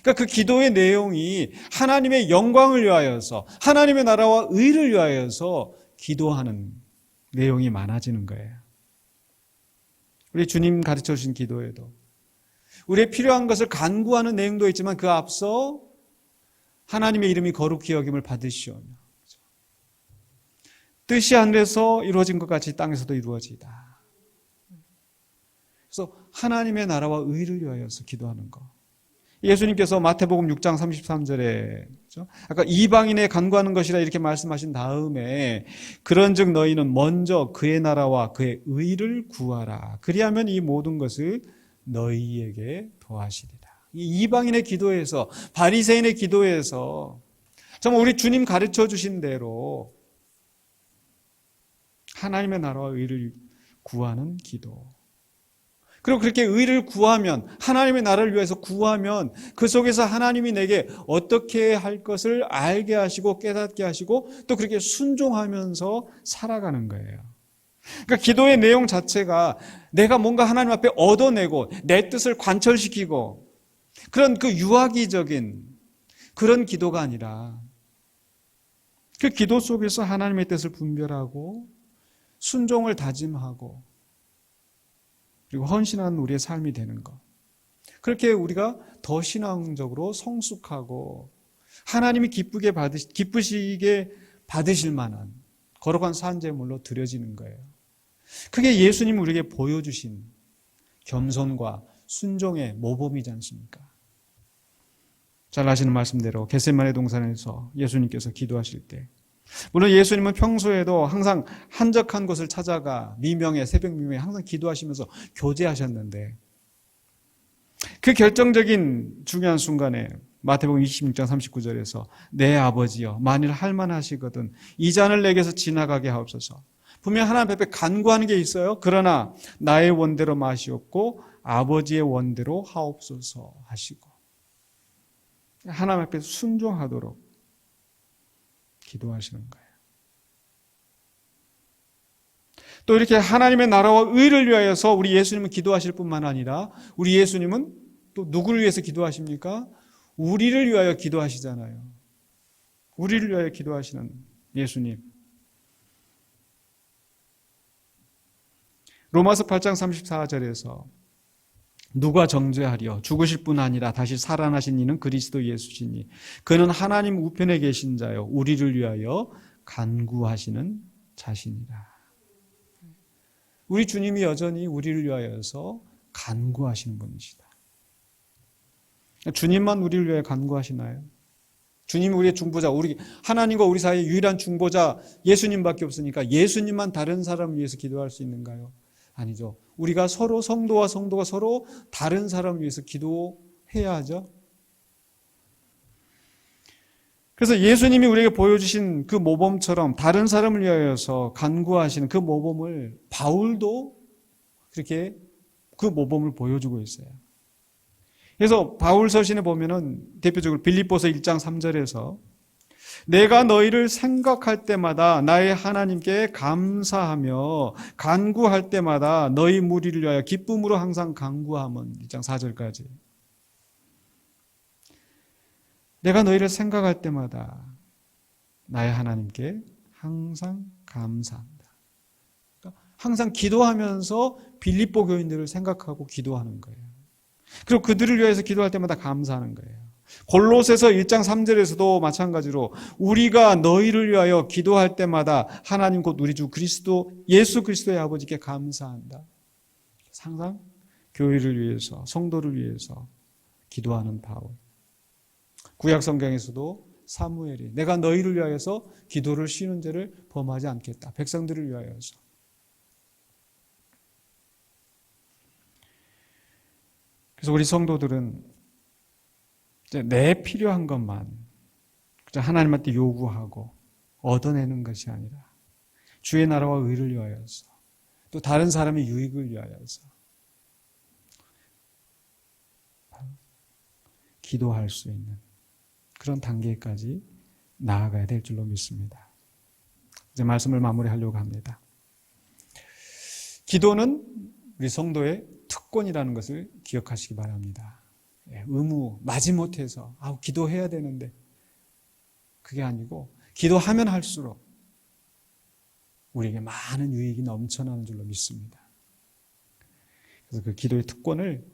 그러니까 그 기도의 내용이 하나님의 영광을 위하여서 하나님의 나라와 의를 위하여서 기도하는 내용이 많아지는 거예요. 우리 주님 가르쳐 주신 기도에도 우리의 필요한 것을 간구하는 내용도 있지만 그 앞서 하나님의 이름이 거룩히 여김을 받으시오며 뜻이 하늘에서 이루어진 것 같이 땅에서도 이루어지다. 그래서 하나님의 나라와 의를 위하여서 기도하는 것. 예수님께서 마태복음 6장 33절에 아까 이방인에 간구하는 것이라 이렇게 말씀하신 다음에 그런즉 너희는 먼저 그의 나라와 그의 의를 구하라. 그리하면 이 모든 것을 너희에게 더하시리라. 이 이방인의 기도에서 바리새인의 기도에서 정말 우리 주님 가르쳐 주신 대로 하나님의 나라와 의를 구하는 기도. 그리고 그렇게 의를 구하면 하나님의 나라를 위해서 구하면 그 속에서 하나님이 내게 어떻게 할 것을 알게 하시고 깨닫게 하시고 또 그렇게 순종하면서 살아가는 거예요. 그러니까 기도의 내용 자체가 내가 뭔가 하나님 앞에 얻어내고 내 뜻을 관철시키고 그런 그 유아기적인 그런 기도가 아니라 그 기도 속에서 하나님의 뜻을 분별하고 순종을 다짐하고 그리고 헌신하는 우리의 삶이 되는 것. 그렇게 우리가 더 신앙적으로 성숙하고 하나님이 기쁘시게 받으실 만한 거룩한 산제물로 드려지는 거예요. 그게 예수님이 우리에게 보여주신 겸손과 순종의 모범이지 않습니까? 잘 아시는 말씀대로 겟세마네 동산에서 예수님께서 기도하실 때 물론 예수님은 평소에도 항상 한적한 곳을 찾아가 미명에 새벽 미명에 항상 기도하시면서 교제하셨는데 그 결정적인 중요한 순간에 마태복음 26장 39절에서 내 아버지여 만일 할만하시거든 이 잔을 내게서 지나가게 하옵소서. 분명 하나님 앞에 간구하는 게 있어요. 그러나 나의 원대로 마시옵고 아버지의 원대로 하옵소서 하시고 하나님 앞에 순종하도록 기도하시는 거예요. 또 이렇게 하나님의 나라와 의를 위하여서 우리 예수님은 기도하실 뿐만 아니라 우리 예수님은 또 누구를 위해서 기도하십니까? 우리를 위하여 기도하시잖아요. 우리를 위하여 기도하시는 예수님. 로마서 8장 34절에서 누가 정죄하리요? 죽으실 뿐 아니라 다시 살아나신 이는 그리스도 예수시니 그는 하나님 우편에 계신 자요 우리를 위하여 간구하시는 자신이라. 우리 주님이 여전히 우리를 위하여서 간구하시는 분이시다. 주님만 우리를 위하여 간구하시나요? 주님이 우리의 중보자, 우리 하나님과 우리 사이의 유일한 중보자 예수님밖에 없으니까 예수님만 다른 사람을 위해서 기도할 수 있는가요? 아니죠. 우리가 서로 성도와 성도가 서로 다른 사람을 위해서 기도해야 하죠. 그래서 예수님이 우리에게 보여주신 그 모범처럼 다른 사람을 위하여서 간구하시는 그 모범을 바울도 그렇게 그 모범을 보여주고 있어요. 그래서 바울 서신에 보면은 대표적으로 빌립보서 1장 3절에서 내가 너희를 생각할 때마다 나의 하나님께 감사하며 간구할 때마다 너희 무리를 위하여 기쁨으로 항상 간구함은 1장 4절까지. 내가 너희를 생각할 때마다 나의 하나님께 항상 감사한다. 그러니까 항상 기도하면서 빌립보 교인들을 생각하고 기도하는 거예요. 그리고 그들을 위해서 기도할 때마다 감사하는 거예요. 골로새서 1장 3절에서도 마찬가지로 우리가 너희를 위하여 기도할 때마다 하나님 곧 우리 주 그리스도 예수 그리스도의 아버지께 감사한다. 항상 교회를 위해서 성도를 위해서 기도하는 바울. 구약 성경에서도 사무엘이 내가 너희를 위하여서 기도를 쉬는 죄를 범하지 않겠다. 백성들을 위하여서. 그래서 우리 성도들은 이제 내 필요한 것만 하나님한테 요구하고 얻어내는 것이 아니라 주의 나라와 의를 위하여서 또 다른 사람의 유익을 위하여서 기도할 수 있는 그런 단계까지 나아가야 될 줄로 믿습니다. 이제 말씀을 마무리하려고 합니다. 기도는 우리 성도의 특권이라는 것을 기억하시기 바랍니다. 의무, 마지못해서 기도해야 되는데 그게 아니고 기도하면 할수록 우리에게 많은 유익이 넘쳐나는 줄로 믿습니다. 그래서 그 기도의 특권을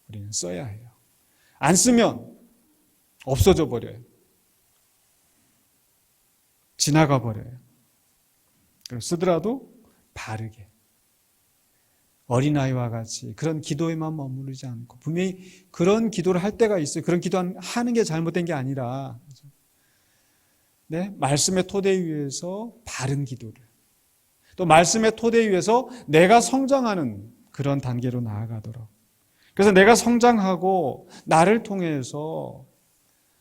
우리는 써야 해요. 안 쓰면 없어져 버려요. 지나가 버려요. 쓰더라도 바르게 어린아이와 같이 그런 기도에만 머무르지 않고 분명히 그런 기도를 할 때가 있어요. 그런 기도하는 게 잘못된 게 아니라 네? 말씀의 토대 위에서 바른 기도를 또 말씀의 토대 위에서 내가 성장하는 그런 단계로 나아가도록 그래서 내가 성장하고 나를 통해서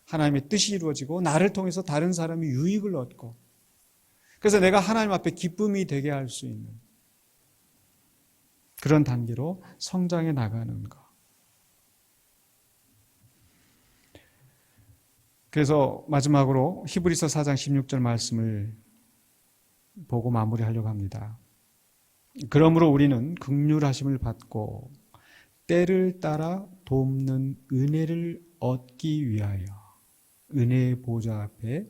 하나님의 뜻이 이루어지고 나를 통해서 다른 사람이 유익을 얻고 그래서 내가 하나님 앞에 기쁨이 되게 할 수 있는 그런 단계로 성장해 나가는 것. 그래서 마지막으로 히브리서 4장 16절 말씀을 보고 마무리하려고 합니다. 그러므로 우리는 긍휼하심을 받고 때를 따라 돕는 은혜를 얻기 위하여 은혜의 보좌 앞에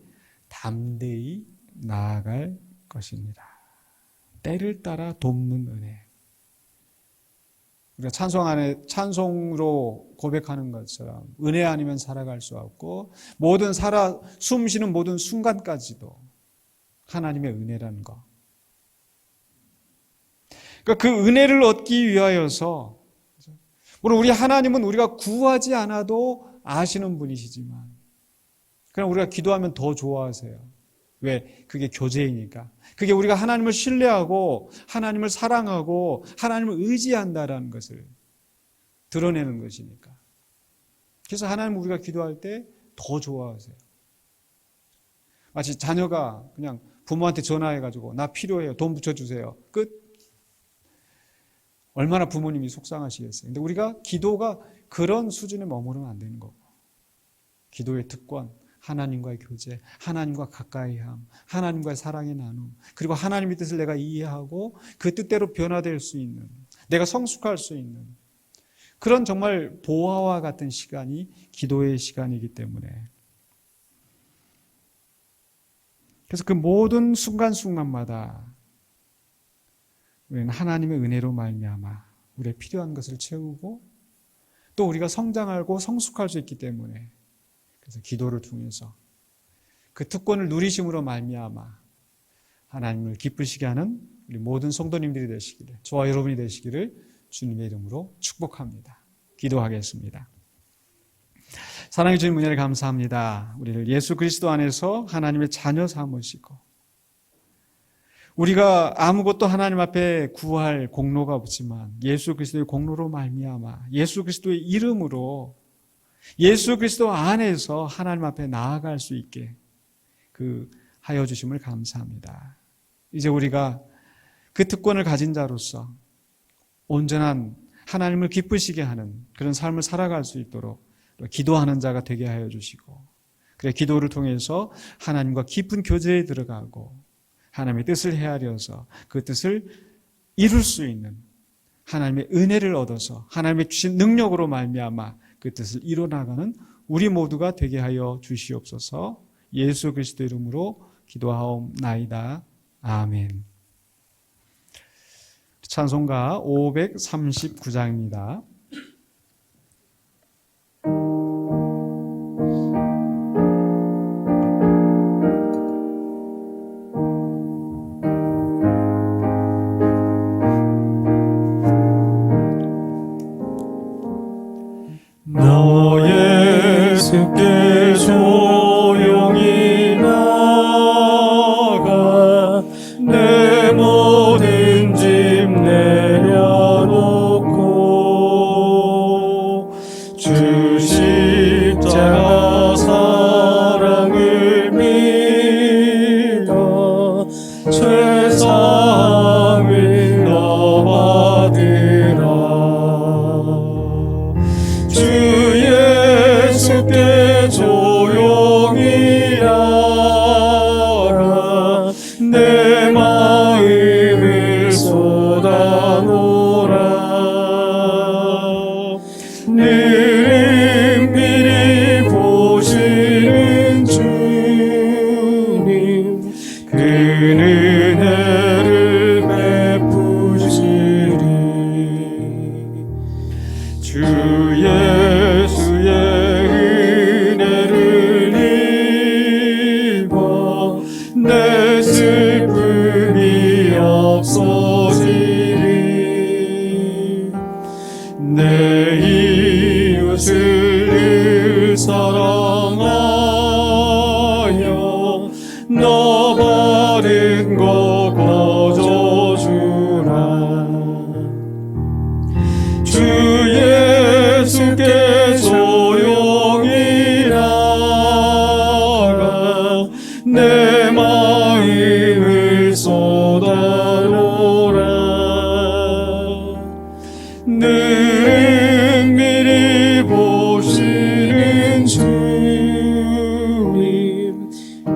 담대히 나아갈 것입니다. 때를 따라 돕는 은혜. 우리가 찬송으로 고백하는 것처럼 은혜 아니면 살아갈 수 없고 모든 숨쉬는 모든 순간까지도 하나님의 은혜라는 것. 그러니까 그 은혜를 얻기 위하여서 물론 우리 하나님은 우리가 구하지 않아도 아시는 분이시지만 그냥 우리가 기도하면 더 좋아하세요. 왜? 그게 교제이니까. 그게 우리가 하나님을 신뢰하고 하나님을 사랑하고 하나님을 의지한다라는 것을 드러내는 것이니까. 그래서 하나님 우리가 기도할 때 더 좋아하세요. 마치 자녀가 그냥 부모한테 전화해가지고 나 필요해요. 돈 붙여주세요. 끝. 얼마나 부모님이 속상하시겠어요. 근데 우리가 기도가 그런 수준에 머무르면 안 되는 거고. 기도의 특권. 하나님과의 교제, 하나님과 가까이함, 하나님과의 사랑의 나눔, 그리고 하나님의 뜻을 내가 이해하고 그 뜻대로 변화될 수 있는, 내가 성숙할 수 있는 그런 정말 보화와 같은 시간이 기도의 시간이기 때문에 그래서 그 모든 순간순간마다 우리는 하나님의 은혜로 말미암아 우리의 필요한 것을 채우고 또 우리가 성장하고 성숙할 수 있기 때문에 그래서 기도를 통해서 그 특권을 누리심으로 말미암아 하나님을 기쁘시게 하는 우리 모든 성도님들이 되시기를, 저와 여러분이 되시기를 주님의 이름으로 축복합니다. 기도하겠습니다. 사랑해 주님 은혜를 감사합니다. 우리를 예수 그리스도 안에서 하나님의 자녀 삼으시고, 우리가 아무것도 하나님 앞에 구할 공로가 없지만 예수 그리스도의 공로로 말미암아 예수 그리스도의 이름으로 예수 그리스도 안에서 하나님 앞에 나아갈 수 있게 하여 주심을 감사합니다. 이제 우리가 그 특권을 가진 자로서 온전한 하나님을 기쁘시게 하는 그런 삶을 살아갈 수 있도록 기도하는 자가 되게 하여 주시고, 그래 기도를 통해서 하나님과 깊은 교제에 들어가고 하나님의 뜻을 헤아려서 그 뜻을 이룰 수 있는 하나님의 은혜를 얻어서 하나님의 주신 능력으로 말미암아 그 뜻을 이뤄나가는 우리 모두가 되게 하여 주시옵소서. 예수 그리스도 이름으로 기도하옵나이다. 아멘. 찬송가 539장입니다. 예수께 조용히 나가 내 모든 짐 내려놓고 주 십자가 사랑을 믿어 죄사함을 너 받으라. 예수께 조용히 나가 내 마음을 쏟아놓으라. 늘 은밀히 보시는 주님 그 은혜를 베푸시리. 주 예수의 은혜를 입어 내 슬픔이 없어지리. 내 이웃을 늘 사랑하여 너 바른 것 거저주라. 주 예수께 조용히 나가 내 마음을 쏟아놓으라. 늘 은밀히 보시는 주님 그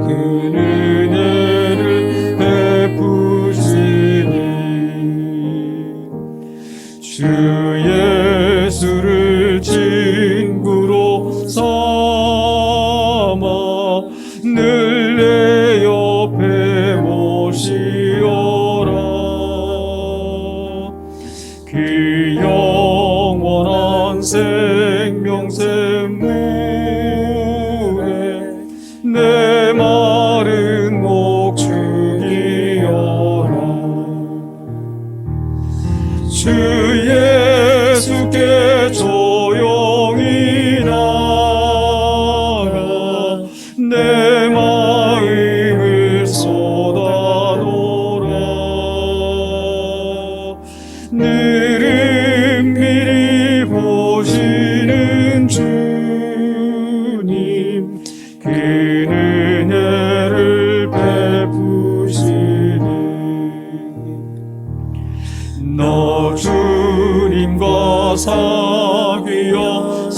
은혜를 베푸시니. 주 예수를 친구로 삼아 늘 내 옆에 모시오라. 그 영원한 생명샘물에 내 마른 목 죽이어라. 주 예수께 조용히 나가 내 마음을 쏟아놓으라. 늘 은밀히 보시는 주님 그 은혜를 베푸시니. 너 주님과 사귀어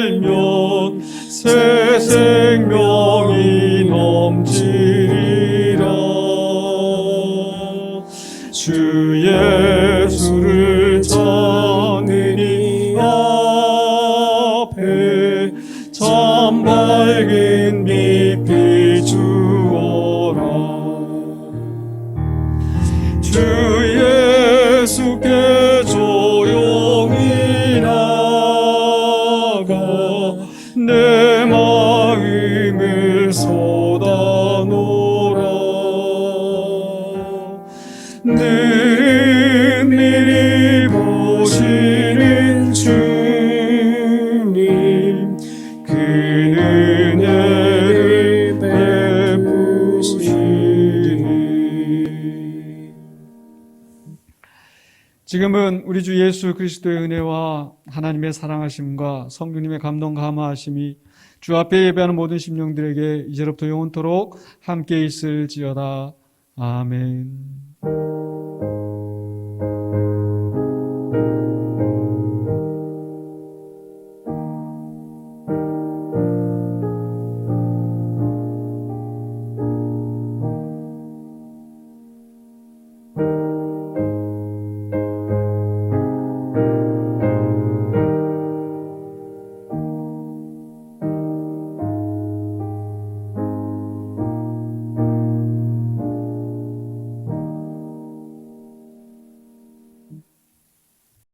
살면 새 생명이 넘치리라. 주 예수를 찾는 이 앞에 참 밝은 빛 비추어라. 주 예수께 조용히 나가 내 마음을 쏟아놓으라. 지금은 우리 주 예수 그리스도의 은혜와 하나님의 사랑하심과 성령님의 감동 감화하심이 주 앞에 예배하는 모든 심령들에게 이제로부터 영원토록 함께 있을지어다. 아멘.